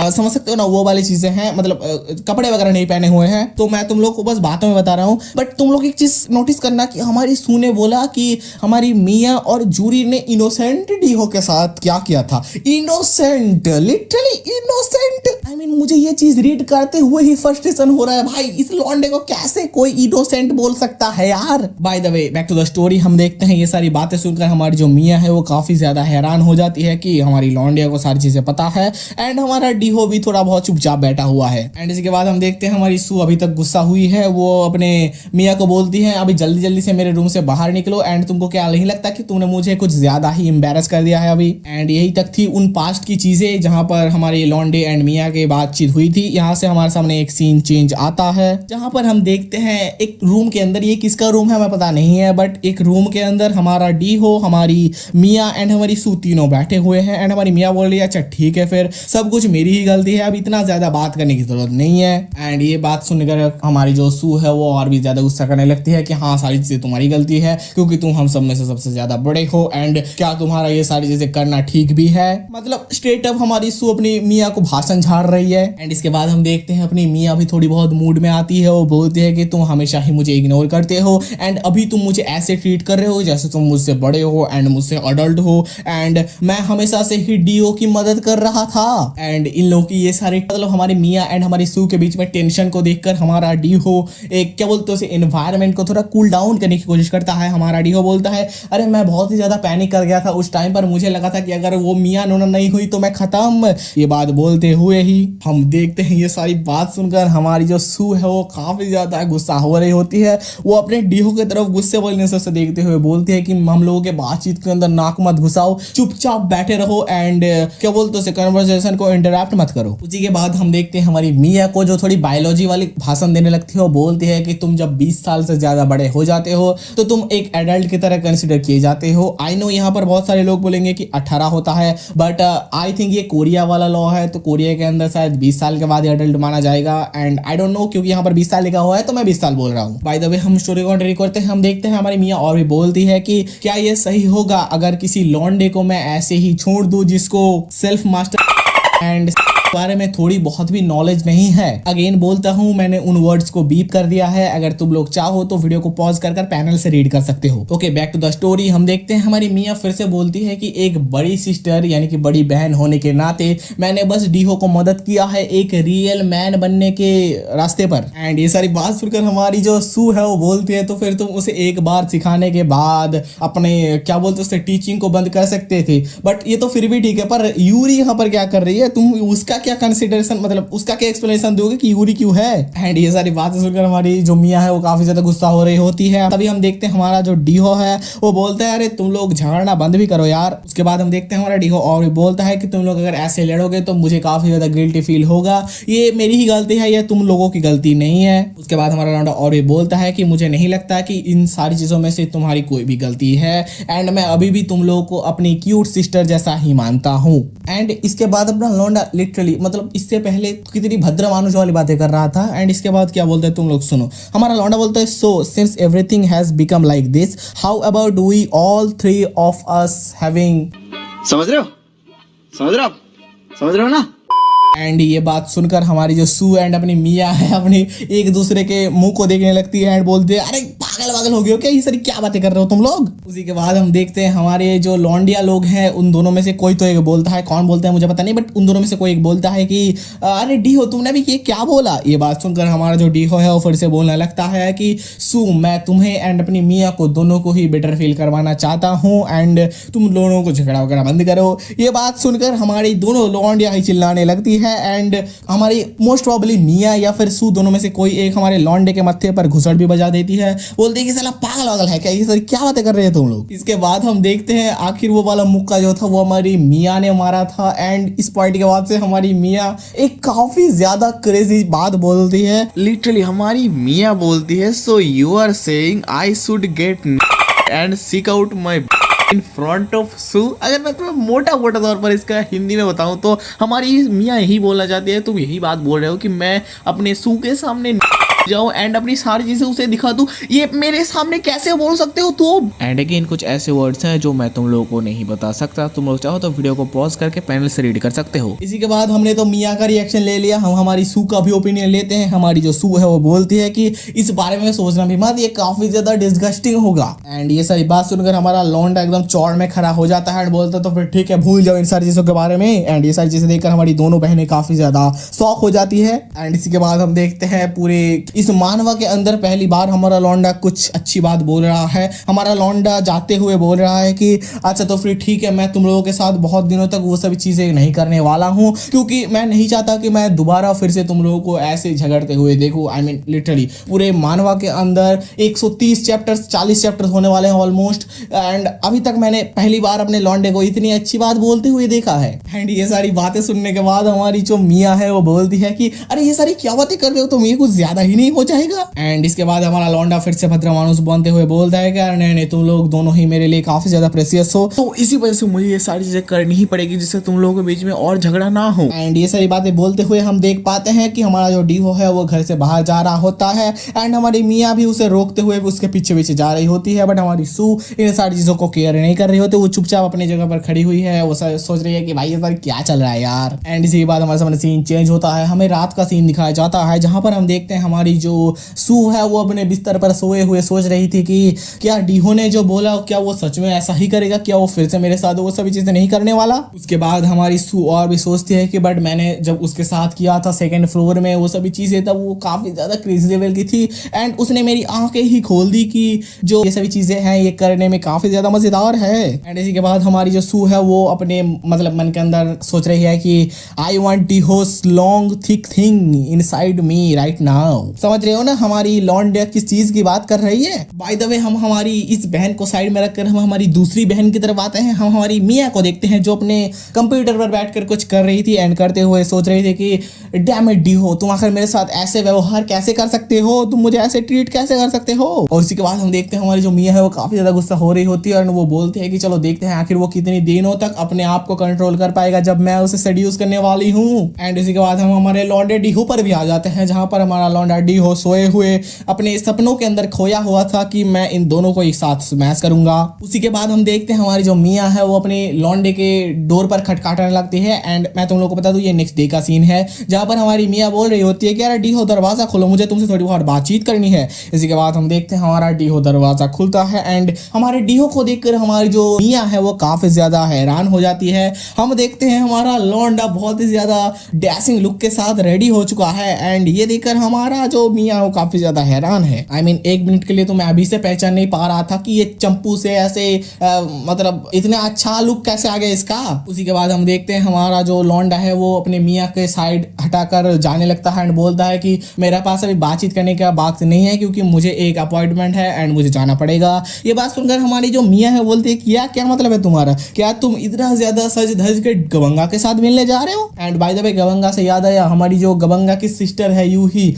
[SPEAKER 2] समझ सकते हो ना वो वाली चीजें हैं, मतलब कपड़े वगैरह नहीं पहने हुए हैं, तो मैं तुम लोग को बस बातों में बता रहा हूँ। बट तुम लोग एक चीज नोटिस करना कि हमारी सू ने बोला कि हमारी मियाँ और जूरी ने इनोसेंट डीहो के साथ क्या किया था। Innocent, literally innocent. I mean मुझे ये चीज रीड करते हुए ही फ्रस्ट्रेशन हो रहा है भाई, इस लौंडे को कैसे कोई इनोसेंट बोल सकता है यार। By the way back to the story, हम देखते हैं ये सारी बातें सुनकर हमारी जो मियाँ है वो काफी ज्यादा हैरान हो जाती है कि हमारी लौंडिया को सारी चीजें पता है एंड हमारा डीहो भी थोड़ा बहुत चुपचाप बैठा हुआ है। एंड इसके बाद हम देखते हैं हमारी सू अभी तक गुस्सा हुई है, वो अपने मियाँ को बोलती है अभी जल्दी जल्दी से मेरे रूम से बाहर निकलो। एंड तुमको क्या नहीं लगता कि तुमने मुझे कुछ ज्यादा ही एम्बैरस कर दिया है अभी। एंड यही तक थी उन पास्ट की चीजें जहां पर हमारे लौंडे एंड मियाँ के बातचीत हुई थी। यहाँ से हमारे सामने एक सीन चेंज आता है जहां पर हम देखते हैं एक रूम के अंदर, ये किसका रूम है हमें पता नहीं है, बट एक रूम के अंदर हमारा डीहो, हमारी मियाँ एंड हमारी सू तीनों बैठे हुए हैं। एंड हमारी मियाँ बोल रही है अच्छा ठीक है फिर सब कुछ मेरी ही गलती है, अब इतना ज्यादा बात करने की जरूरत नहीं है। एंड ये बात सुनकर हमारी जो सू है वो और भी ज्यादा गुस्सा करने लगती है कि हाँ सारी चीजें तुम्हारी गलती है क्योंकि तुम हम सब में से सबसे ज्यादा बड़े हो एंड क्या तुम्हारा ये सारी चीजें करना ठीक भी है। मतलब स्ट्रेट अप हमारी सू अपनी मियाँ को भाषण झाड़ रही है। एंड इसके बाद हम देखते हैं अपनी मियाँ भी थोड़ी बहुत मूड में आती है, वो बोलती है कि तुम हमेशा ही मुझे इग्नोर करते हो एंड अभी तुम मुझे ऐसे ट्रीट कर रहे हो जैसे तुम मुझसे बड़े हो एंड मुझसे अडल्ट हो एंड मैं हमेशा से ही डीओ की मदद कर रहा था। एंड इन लोगों की ये सारी मतलब हमारे मिया एंड हमारी सू के बीच में टेंशन को देखकर हमारा डीहो एक क्या बोलते हैं उसे एनवायरनमेंट को थोड़ा कूल डाउन करने की कोशिश करता है। हमारा डीहो बोलता है अरे मैं बहुत ही ज्यादा पैनिक कर गया था उस टाइम पर, मुझे लगा था कि अगर वो मिया नोना नहीं हुई तो मैं खत्म। ये बात बोलते हुए ही हम देखते हैं ये सारी बात सुनकर हमारी जो सू है वो काफी ज्यादा गुस्सा हो रही होती है। वो अपने डीहो की तरफ गुस्से वाली नजर से देखते हुए बोलती है कि हम लोगों के बातचीत के अंदर नाक मत घुसाओ, चुपचाप बैठे रहो एंड क्या बोलते हैं कन्वर्सेशन को इंटरप्ट मत करो। उसी के बाद हम देखते हैं हमारी मिया को जो थोड़ी बायोलॉजी वाली भाषण देने लगती है। वो बोलती है कि तुम जब 20 साल से ज्यादा बड़े हो जाते हो तो तुम एक एडल्ट की तरह कंसिडर किए जाते हो। आई नो यहाँ पर बहुत सारे लोग बोलेंगे कि 18 होता है, बट आई थिंक ये कोरिया वाला लॉ है, तो कोरिया के अंदर शायद 20 साल के बाद एडल्ट माना जाएगा। एंड आई डोंट नो क्योंकि यहाँ पर 20 साल लिखा हुआ है तो मैं 20 साल बोल रहा हूँ। बाय द वे हम स्टोरी को कंटिन्यू करते हैं। हम देखते हैं हमारी मिया और भी बोलती है कि क्या ये सही होगा अगर किसी लॉन्डे को मैं ऐसे ही छोड़ दूं जिसको सेल्फ मास्टर एंड बारे में थोड़ी बहुत भी नॉलेज नहीं है। अगेन बोलता हूं मैंने उन वर्ड्स को बीप कर दिया है, अगर तुम लोग चाहो तो वीडियो को पॉज कर पैनल से रीड कर सकते हो। Okay back to the story. हम देखते हैं हमारी मिया फिर से बोलती है कि एक बड़ी सिस्टर यानी कि बड़ी बहन होने के नाते मैंने बस डीहो को मदद किया है एक रियल मैन बनने के रास्ते पर। एंड ये सारी बात सुनकर हमारी जो सू है वो बोलती है तो फिर तुम उसे एक बार सिखाने के बाद अपने क्या बोलते उससे टीचिंग को बंद कर सकते थे, बट ये तो फिर भी ठीक है। पर यूरी यहाँ पर क्या कर रही है, तुम उसका क्या कंसिडरेशन मतलब उसका क्या एक्सप्लेनेशन दोगे कि यूरी क्यों है। एंड ये सारी बातें सुनकर हमारी जो मिया है वो काफी ज्यादा गुस्सा हो रही होती है। तभी हम देखते हैं हमारा जो डीहो है वो बोलता है अरे तुम लोग झगड़ना बंद भी करो यार। उसके बाद हम देखते हैं हमारा डीहो और भी बोलता है कि तुम लोग अगर ऐसे लड़ोगे तो मुझे काफी ज्यादा गिल्टी फील होगा, ये मेरी ही गलती है, ये तुम लोगों की गलती नहीं है। उसके बाद हमारा लौंडा और भी बोलता है कि मुझे नहीं लगता कि इन सारी चीजों में से तुम्हारी कोई भी गलती है एंड मैं अभी भी तुम लोगों को अपनी क्यूट सिस्टर जैसा ही मानता हूँ। एंड इसके बाद अपना लौंडा लिटरली मतलब इससे पहले कितनी भद्र मानुष वाली बातें कर रहा था एंड इसके बाद क्या बोलता है तुम लोग सुनो। हमारा लौंडा बोलता है so since everything has become like this how about we all three of us having.
[SPEAKER 4] समझ रहे हो समझ रहे हो ना।
[SPEAKER 2] एंड ये बात सुनकर हमारी जो सू एंड अपनी मिया है अपनी एक दूसरे के मुंह को देखने लगती है एंड बोलते हैं अरे पागल हो गए हो क्या, ये सारी क्या बातें कर रहे हो तुम लोग। उसी के बाद हम देखते हैं हमारे जो लौंडिया लोग हैं उन दोनों में से कोई तो एक बोलता है, कौन बोलता है मुझे पता नहीं, बट उन दोनों में से कोई एक बोलता है कि अरे डीहो तुमने भी ये क्या बोला। ये बात सुनकर हमारा जो डीहो है वो फिर से बोलने लगता है कि सू मैं तुम्हें एंड अपनी मिया को दोनों को ही बेटर फील करवाना चाहता हूँ एंड तुम दोनों को झगड़ा वगैरह बंद करो। ये बात सुनकर हमारी दोनों लौंडिया ही चिल्लाने लगती है एंड हमारी मोस्ट प्रॉब्ली मिया या फिर सू दोनों में से कोई एक हमारे लौंडे के मत्थे पर घुसड़ भी बजा देती है, बोलती है कि साला पागल है क्या, ये सारी क्या बातें कर रहे हैं तुम लोग। इसके बाद हम देखते हैं आखिर वो वाला मुक्का जो था वो हमारी मिया ने मारा था एंड इस पॉइंट के बाद से हमारी मिया एक काफी ज्यादा क्रेजी बात बोलती है।
[SPEAKER 3] लिटरली हमारी मिया बोलती है so you are saying I should get and seek out my in front of सू। अगर मैं तुम्हें मोटा तौर पर इसका हिंदी में बताऊं तो हमारी मियाँ यही बोलना चाहती है, तुम यही बात बोल रहे हो कि मैं अपने सू के सामने जाऊं एंड अपनी सारी चीजें उसे दिखा दूं, ये मेरे सामने कैसे बोल सकते हो तुम। एंड अगेन कुछ ऐसे वर्ड्स हैं जो मैं तुम लोगों को नहीं बता सकता, तुम लोग चाहो तो वीडियो को पॉज करके पैनल से रीड कर सकते हो।
[SPEAKER 2] इसी के बाद हमने तो मिया का रिएक्शन ले लिया, हम हमारी सू का भी ओपिनियन लेते हैं। हमारी जो सू है वो बोलती है कि इस बारे में सोचना भी मत, ये काफी ज्यादा डिस्गस्टिंग होगा। एंड ये सारी बात सुनकर हमारा लौंडा एकदम चौड़ में खड़ा हो जाता है एंड बोलता है तो फिर ठीक है भूल जाओ इन सारी चीजों के बारे में। एंड ये सारी चीजें देखकर हमारी दोनों बहनें काफी ज्यादा शॉक हो जाती है। एंड इसी के बाद हम देखते हैं पूरे इस मानवा के अंदर पहली बार हमारा लौंडा कुछ अच्छी बात बोल रहा है। हमारा लौंडा जाते हुए बोल रहा है कि अच्छा तो फिर ठीक है मैं तुम लोगों के साथ बहुत दिनों तक वो सभी चीजें नहीं करने वाला हूँ, क्योंकि मैं नहीं चाहता कि मैं दोबारा फिर से तुम लोगों को ऐसे झगड़ते हुए देखूं। आई मीन लिटरली पूरे मानवा के अंदर 130 चैप्टर्स 40 चैप्टर्स होने वाले हैं ऑलमोस्ट, एंड अभी तक मैंने पहली बार अपने लौंडे को इतनी अच्छी बात बोलते हुए देखा है। एंड ये सारी बातें सुनने के बाद हमारी जो मियाँ है वो बोलती है कि अरे ये सारी क्या बातें कर रहे हो तुम, ये कुछ ज्यादा ही नहीं हो जाएगा। एंड इसके बाद हमारा लौंडा फिर से भद्र मानुस बनते हुए बोलता है कि नहीं नहीं तुम लोग दोनों ही मेरे लिए काफी ज्यादा प्रेशियस हो,
[SPEAKER 3] तो इसी वजह से मुझे ये सारी चीजें करनी ही पड़ेगी जिससे तुम लोगों के बीच में और झगड़ा ना हो।
[SPEAKER 2] एंड ये सारी बातें बोलते हुए हम देख पाते हैं कि हमारा जो डीहो है वो घर से बाहर जा रहा होता है एंड हमारी मियाँ भी उसे रोकते हुए उसके पीछे पीछे जा रही होती है, बट हमारी सू इन सारी चीजों को केयर नहीं कर रही होती, वो चुपचाप अपनी जगह पर खड़ी हुई है, वो सोच रही है कि भाई ये सारी क्या चल रहा है यार। एंड इसी के बाद हमारे सामने सीन चेंज होता है, हमें रात का सीन दिखाया जाता है जहां पर हम देखते हैं हमारी जो सू है वो अपने बिस्तर पर सोए हुए सोच रही थी कि क्या डीहो ने जो बोला क्या वो सच में ऐसा ही करेगा, क्या वो फिर से मेरे साथ वो सभी चीजें नहीं करने वाला। उसके बाद हमारी सू और भी सोचती है कि बट मैंने जब उसके साथ किया था सेकंड फ्लोर में वो सभी चीजें, तब वो काफी ज्यादा क्रेजी लेवल की थी एंड उसने मेरी आंखें ही खोल दी कि जो ये सभी चीजें हैं ये करने में काफी ज्यादा मजेदार है। एंड इसी के बाद हमारी जो सू है वो अपने मतलब मन के अंदर सोच रही है कि I want those long thick thing inside me right now. समझ रहे हो ना हमारी लॉन्डे किस चीज की बात कर रही है। बाय द वे हम हमारी इस बहन को साइड में रखकर हम हमारी दूसरी बहन की तरफ आते हैं। हम हमारी मिया को देखते हैं जो अपने कंप्यूटर पर बैठकर कुछ कर रही थी एंड करते हुए सोच रही थी कि डैम इट डीहो, तुम आखिर मेरे साथ ऐसे व्यवहार कैसे कर सकते हो, तुम मुझे ऐसे ट्रीट कैसे कर सकते हो। और इसी के बाद हम देखते हैं हमारी जो मिया है वो काफी ज्यादा गुस्सा हो रही होती है और वो बोलते हैं कि चलो देखते हैं आखिर वो कितनी दिनों तक अपने आप को कंट्रोल कर पाएगा जब मैं उसे सेड्यूस करने वाली हूँ। एंड इसी के बाद हम हमारे लॉन्डे डीहो पर भी आ जाते हैं जहां पर हमारा लॉन्डा डीहो सोए हुए अपने सपनों के अंदर खोया हुआ था कि मैं इन दोनों को एक साथ स्मैश करूंगा। उसी के बाद हम देखते हैं हमारी जो मिया है वो अपने लॉन्डे के डोर पर खटखटाने लगती है एंड मैं तुम लोगों को बता दूं ये नेक्स्ट डे का सीन है जहां पर हमारी मिया बोल रही होती है कि यार डीहो दरवाजा खोलो, मुझे तुमसे थोड़ी बहुत बातचीत करनी है। इसी के बाद हम देखते हैं हमारा डीहो दरवाजा खुलता है एंड हमारे डीहो को देखकर हमारी जो मिया है वो काफी ज्यादा हैरान हो जाती है। हम देखते हैं हमारा लॉन्डा बहुत ही ज्यादा डैशिंग लुक के साथ रेडी हो चुका है एंड ये देखकर हमारा जो मिया वो काफी ज्यादा हैरान है। आई मीन एक मिनट के लिए तो मैं अभी से पहचान नहीं पा रहा था कि ये चंपू से ऐसे मतलब इतना अच्छा लुक कैसे आ गया इसका। उसी के बाद हम देखते हैं हमारा जो लॉन्डा है वो अपने मियाँ के साइड हटाकर जाने लगता है एंड बोलता है कि मेरे पास अभी बातचीत करने का वक्त नहीं है क्योंकि मुझे एक अपॉइंटमेंट है एंड मुझे जाना पड़ेगा। ये बात सुनकर हमारी जो मियाँ है बोलती है कि क्या मतलब है तुम्हारा, क्या तुम इतना ज्यादा सज धज के गवंगा के साथ मिलने जा रहे हो। एंड बाय द वे गवंगा से याद आया हमारी जो गवंगा की सिस्टर है यूही,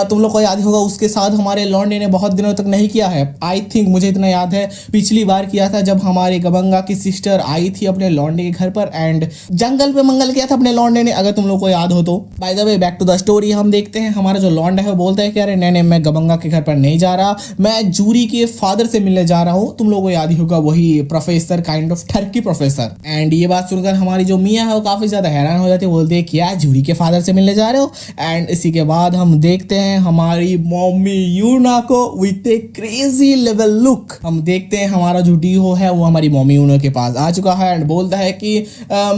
[SPEAKER 2] तुम लोग को याद होगा उसके साथ हमारे लॉन्डे ने बहुत दिनों तक नहीं किया है। आई थिंक मुझे इतना याद है पिछली बार किया था जब हमारे गवंगा की सिस्टर आई थी अपने लॉन्डे के घर पर एंड जंगल पे मंगल किया था अपने लॉन्डे ने, अगर तुम लोग को याद हो तो। By the way back to the story, हम देखते हैं हमारा जो लॉन्डा है वो बोलता है कि अरे नहीं मैं गवंगा के घर पर नहीं जा रहा, मैं जूरी के फादर से मिलने जा रहा हूँ। तुम लोग को याद ही होगा वही professor, kind of Turkey professor. And ये बात सुनकर हमारी जो मियाँ है वो काफी ज्यादा हैरान हो जाती है, बोलते हैं क्या जूरी के फादर से मिलने जा रहे हो। एंड इसी के बाद हम देखते हैं हमारी मम्मी यूना को with A crazy level look. हम देखते हैं हमारा जो डीहो है वो हमारी मम्मी यूना के पास आ चुका है एंड बोलता है कि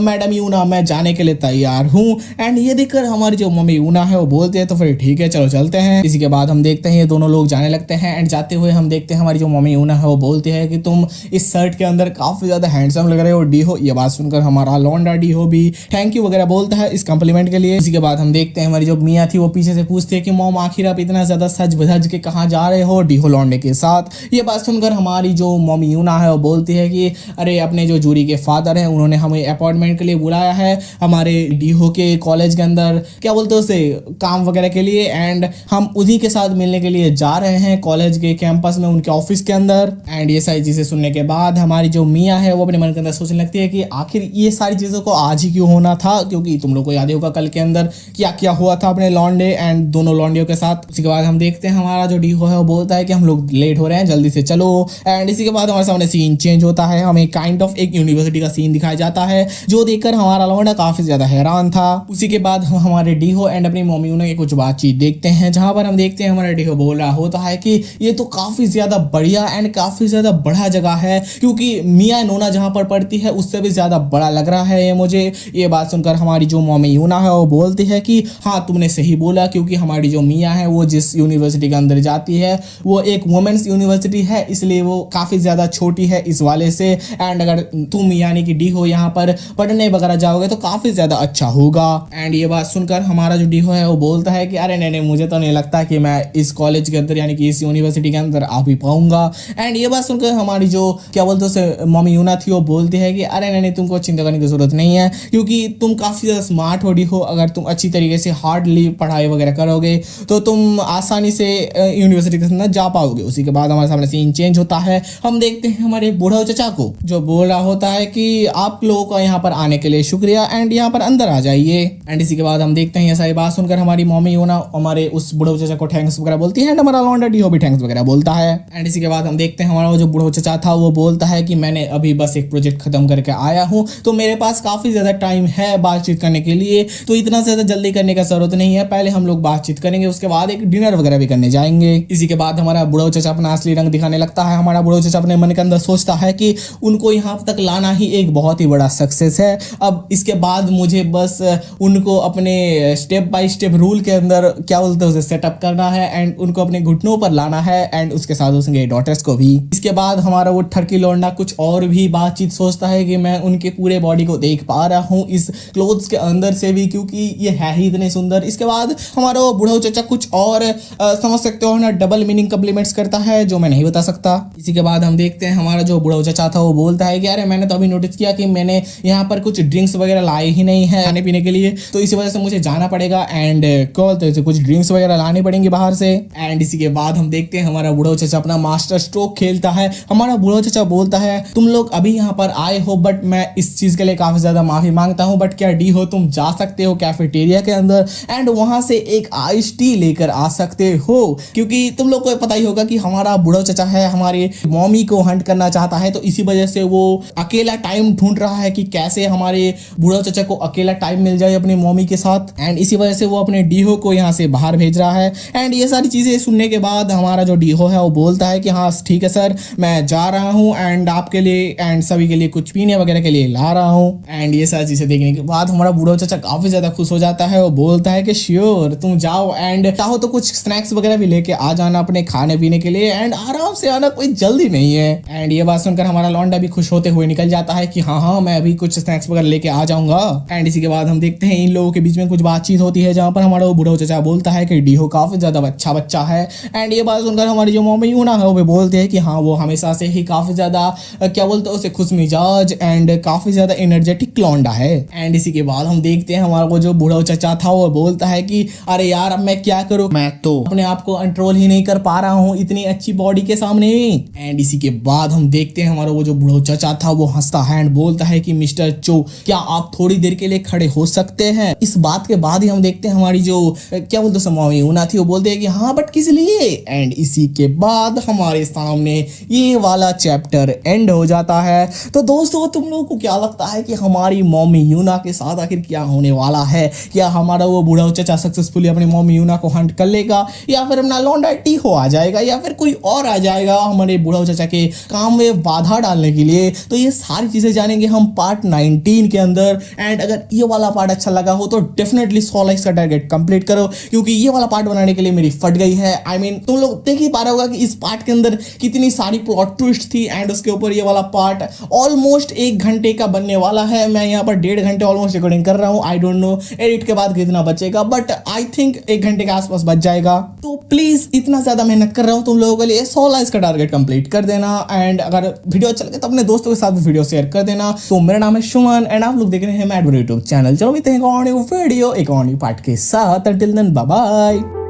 [SPEAKER 2] मैडम यूना मैं जाने के लिए तैयार हूँ। एंड ये देखकर हमारी जो मम्मी यूना है वो बोलते हैं तो फिर ठीक है चलो चलते हैं। इसी के बाद हम देखते हैं ये दोनों लोग जाने लगते हैं एंड जाते हुए हम देखते हैं हमारी जो मम्मी यूना है वो बोलती है कि तुम इस शर्ट के अंदर काफी ज्यादा हैंडसम लग रहे हो डीहो। ये बात सुनकर हमारा लॉन्डा डीहो भी थैंक यू वगैरह बोलता है इस कॉम्प्लीमेंट के लिए। इसी के बाद हम देखते हैं हमारी जो मियाँ थी वो पीछे से पूछती है कि मॉम आखिर आप इतना ज्यादा सज बधज के कहाँ जा रहे हो डीहो लॉन्डे के साथ। ये बात सुनकर हमारी जो मम्मी यूना है वो बोलती है कि अरे अपने जो जूरी के फादर हैं उन्होंने हमें अपॉइंटमेंट के लिए बुलाया है हमारे डीहो के कॉलेज के अंदर, क्या बोलते हैं उसे, काम वगैरह के लिए एंड हम उन्हीं के साथ मिलने के लिए जा रहे हैं कॉलेज के कैंपस में उनके ऑफिस के अंदर। एंड ये सारी चीजें सुनने के बाद हमारी जो मियाँ है वो अपने मन के अंदर सोचने लगती है कि आखिर ये सारी चीजों को आज ही क्यों होना था, क्योंकि तुम लोग को याद होगा कल के अंदर क्या क्या हुआ था अपने लॉन्डे एंड दोनों लॉन्डियों के साथ। उसके बाद हम देखते हैं हमारा जो डीहो है वो बोलता है कि हम लोग लेट हो रहे हैं जल्दी से चलो। एंड इसी के बाद हमारे सामने सीन चेंज होता है, हमें काइंड ऑफ एक यूनिवर्सिटी का सीन दिखाया जाता है जो देखकर हमारा लौंडा काफी ज्यादा हैरान था। उसी के बाद हम हमारे डीहो एंड अपनी मम्मी उन्हें कुछ बातचीत देखते हैं जहां पर हम देखते हैं हमारा डीहो बोल रहा होता है कि ये तो काफी ज्यादा बढ़िया एंड काफी ज्यादा बड़ा जगह है क्योंकि मियाँ नोना जहां पर पढ़ती है उससे भी ज्यादा बड़ा लग रहा है ये मुझे। ये बात सुनकर हमारी जो मम्मी यूना है वो बोलती है कि हाँ तुमने सही बोला, क्योंकि हमारी जो मियाँ है वो जिस यूनिवर्सिटी के अंदर जाती है वो एक वुमेन्स यूनिवर्सिटी है, इसलिए वो काफी ज्यादा छोटी है इस वाले से। एंड अगर तुम यानी कि डीहो यहाँ पर पढ़ने वगैरह जाओगे तो काफी ज्यादा अच्छा होगा। एंड ये बात सुनकर हमारा जो डीहो है वो बोलता है कि अरे नहीं मुझे तो नहीं लगता कि मैं इस कॉलेज के अंदर यानी कि इस यूनिवर्सिटी के अंदर आ भी पाऊंगा। एंड ये बात सुनकर हमारी जो क्या बोलते हैं उसे मम्मी यूना थी वो बोलती है कि अरे नहीं तुमको चिंता करने की जरूरत नहीं है क्योंकि तुम काफी ज्यादा स्मार्ट हो डीहो, अगर तुम अच्छी तरीके से हार्डली पढ़ाई वगैरह करोगे तो तुम आसानी से यूनिवर्सिटी के अंदर जा पाओगे। उसी के बाद हमारे सामने सीन चेंज होता है, हम देखते हैं हमारे बूढ़ा चचा को जो बोल रहा होता है कि आप लोगों का यहाँ पर आने के लिए शुक्रिया एंड यहाँ पर अंदर आ जाइए। एंड इसी के बाद हम देखते हैं ये सारी बात सुनकर हमारी मम्मी यूना हमारे उस बूढ़ा चचा को थैंक्स वगैरह बोलती है एंड हमारा लौंडा डीहो भी थैंक्स वगैरह बोलता है। एंड इसी के बाद हम देखते हैं हमारा जो बूढ़ा चचा था वो बोलता है कि मैंने अभी बस एक प्रोजेक्ट खत्म करके आया हूँ तो मेरे पास काफी ज्यादा टाइम है बातचीत करने के लिए, तो इतना ज्यादा जल्दी करने का जरूरत नहीं है, पहले हम लोग बातचीत करें करेंगे, उसके बाद एक डिनर वगैरह भी करने जाएंगे। इसी के बाद हमारा बुढ़ऊ चाचा अपना असली रंग दिखाने लगता है। हमारा बुढ़ऊ चाचा अपने मन के अंदर सोचता है कि उनको यहाँ तक लाना ही एक बहुत ही बड़ा सक्सेस है। अब इसके बाद मुझे बस उनको अपने स्टेप बाय स्टेप रूल के अंदर क्या बोलते हैं उसे सेटअप करना है एंड उनको अपने घुटनों पर लाना है एंड उसके साथ उसके डॉटर्स को भी। इसके बाद हमारा वो ठरकी लौंडा कुछ और भी बातचीत सोचता है कि मैं उनके पूरे बॉडी को देख पा रहा हूँ इस क्लोथ्स के अंदर से भी, क्योंकि ये है ही इतने सुंदर। इसके बाद हमारा वो बुढ़ऊ चाचा कुछ और समझ सकते हो ना, डबल मीनिंग कम्प्लीमेंट्स करता है जो मैं नहीं बता सकता। इसी के बाद हम देखते हैं हमारा जो बुढ़ऊ चाचा था वो बोलता है कि अरे मैंने तो अभी नोटिस किया कि मैंने यहाँ पर कुछ ड्रिंक्स वगैरह लाए ही नहीं है खाने पीने के लिए, तो इसी वजह से मुझे जाना पड़ेगा एंड क्या बोलते हैं कुछ ड्रिंक्स वगैरह लानी पड़ेंगी बाहर से। एंड इसी के बाद हम देखते हैं हमारा बुढ़ऊ चाचा अपना मास्टर स्ट्रोक खेलता है। हमारा बुढ़ऊ चाचा बोलता है तुम लोग अभी यहाँ पर आए हो बट मैं इस चीज के लिए काफी ज्यादा माफी मांगता हूँ, बट क्या डी हो तुम जा सकते हो कैफेटेरिया के अंदर एंड वहां से एक आइस टी लेकर आ सकते हो, क्योंकि तुम लोग को पता ही होगा कि हमारा बुढ़ऊ चाचा है हमारे मॉमी को हंट करना चाहता है, तो इसी वजह से वो अकेला टाइम ढूंढ रहा है कि कैसे हमारे बुढ़ऊ चाचा को अकेला टाइम मिल जाए अपनी मॉमी के साथ एंड इसी वजह से वो अपने डीहो को यहाँ से बाहर भेज रहा है। एंड ये सारी चीजें सुनने के बाद हमारा जो डीहो है वो बोलता है कि हाँ ठीक है सर, मैं जा रहा हूँ एंड आपके लिए एंड सभी के लिए कुछ पीने वगैरह के लिए ला रहा हूँ। एंड ये सारी चीजें देखने के बाद हमारा बुढ़ऊ चाचा काफी ज्यादा खुश हो जाता है। वो बोलता है कि श्योर तुम जाओ एंड चाहो तो कुछ स्नैक्स वगैरह भी लेके आ जाना अपने खाने पीने के लिए एंड आराम से आना, कोई जल्दी नहीं है। एंड ये बात सुनकर हमारा लौंडा भी खुश होते हुए निकल जाता है कि हाँ मैं अभी कुछ स्नैक्स वगैरह लेके आ जाऊंगा। एंड इसी के बाद हम देखते हैं इन लोगों के बीच में कुछ बातचीत होती है जहाँ पर हमारा वो बुढ़ऊ चाचा बोलता है कि डीहो काफी ज्यादा अच्छा बच्चा है। एंड ये बात सुनकर हमारी जो मम्मी यूना है वो भी बोलते हैं कि हाँ वो हमेशा से ही काफी ज्यादा क्या बोलते हैं उसे खुश मिजाज एंड काफी ज्यादा एनर्जेटिक लौंडा है। एंड इसी के बाद हम देखते हैं हमारा वो जो बुढ़ऊ चाचा था वो बोलता है कि अरे यार अब मैं क्या करूं, मैं तो अपने आप को कंट्रोल ही नहीं कर पा रहा हूं इतनी अच्छी बॉडी के सामने। एंड इसी के बाद हम देखते हैं हमारा वो जो बुढ़ऊ चाचा था वो हंसता है एंड बोलता है कि मिस्टर चो क्या आप थोड़ी देर के लिए खड़े हो सकते हैं। इस बात के बाद ही हम देखते हैं हमारी जो क्या बोलते समावी ऊना थी वो बोलते हैं कि हाँ बट किस लिए। एंड इसी के बाद हमारे सामने ये वाला चैप्टर एंड हो जाता है। तो दोस्तों तुम लोगों को क्या लगता है कि हमारी मॉमी यूना के साथ आखिर क्या होने वाला है? क्या हमारा वो बुढ़ऊ चाचा सक्सेसफुली अपनी मॉमी यूना को हंट कर लेगा या फिर अपना लौंडा टीहो आ जाएगा या फिर कोई और आ जाएगा हमारे बुढ़ऊ चाचा के काम में बाधा डालने के लिए? तो ये सारी चीजें जानेंगे हम पार्ट 19 के अंदर। एंड अगर ये वाला पार्ट अच्छा लगा हो तो डेफिनेटली 100 लाइक्स का टारगेट कंप्लीट करो, क्योंकि ये वाला पार्ट बनाने के लिए मेरी फट गई है। आई मीन तुम लोग देख ही पा रहे होगा कि इस पार्ट के अंदर कितनी सारी प्लॉट ट्विस्ट थी एंड उसके ऊपर ये वाला पार्ट ऑलमोस्ट 1 घंटे का बनने वाला है। मैं यहाँ पर 1.5 घंटे ऑलमोस्ट रिकॉर्डिंग कर रहा हूँ। आई डोंट नो एडिट के बाद कितना बचेगा, बट आई थिंक 1 घंटे के आसपास बच जाएगा। तो प्लीज इतना ज्यादा मेहनत कर रहा हूँ तुम लोगों के लिए, 100 लाइक्स का टारगेट कंप्लीट कर देना। एंड अगर वीडियो अच्छा लगे तो अपने दोस्तों के साथ भी वीडियो शेयर कर देना। तो मेरा नाम है सुमन एंड आप लोग देख रहे हैं मैड यूट्यूब चैनल। चलो मिलते हैं एक और न्यू वीडियो एक और न्यू पार्ट के साथ। Till then bye bye.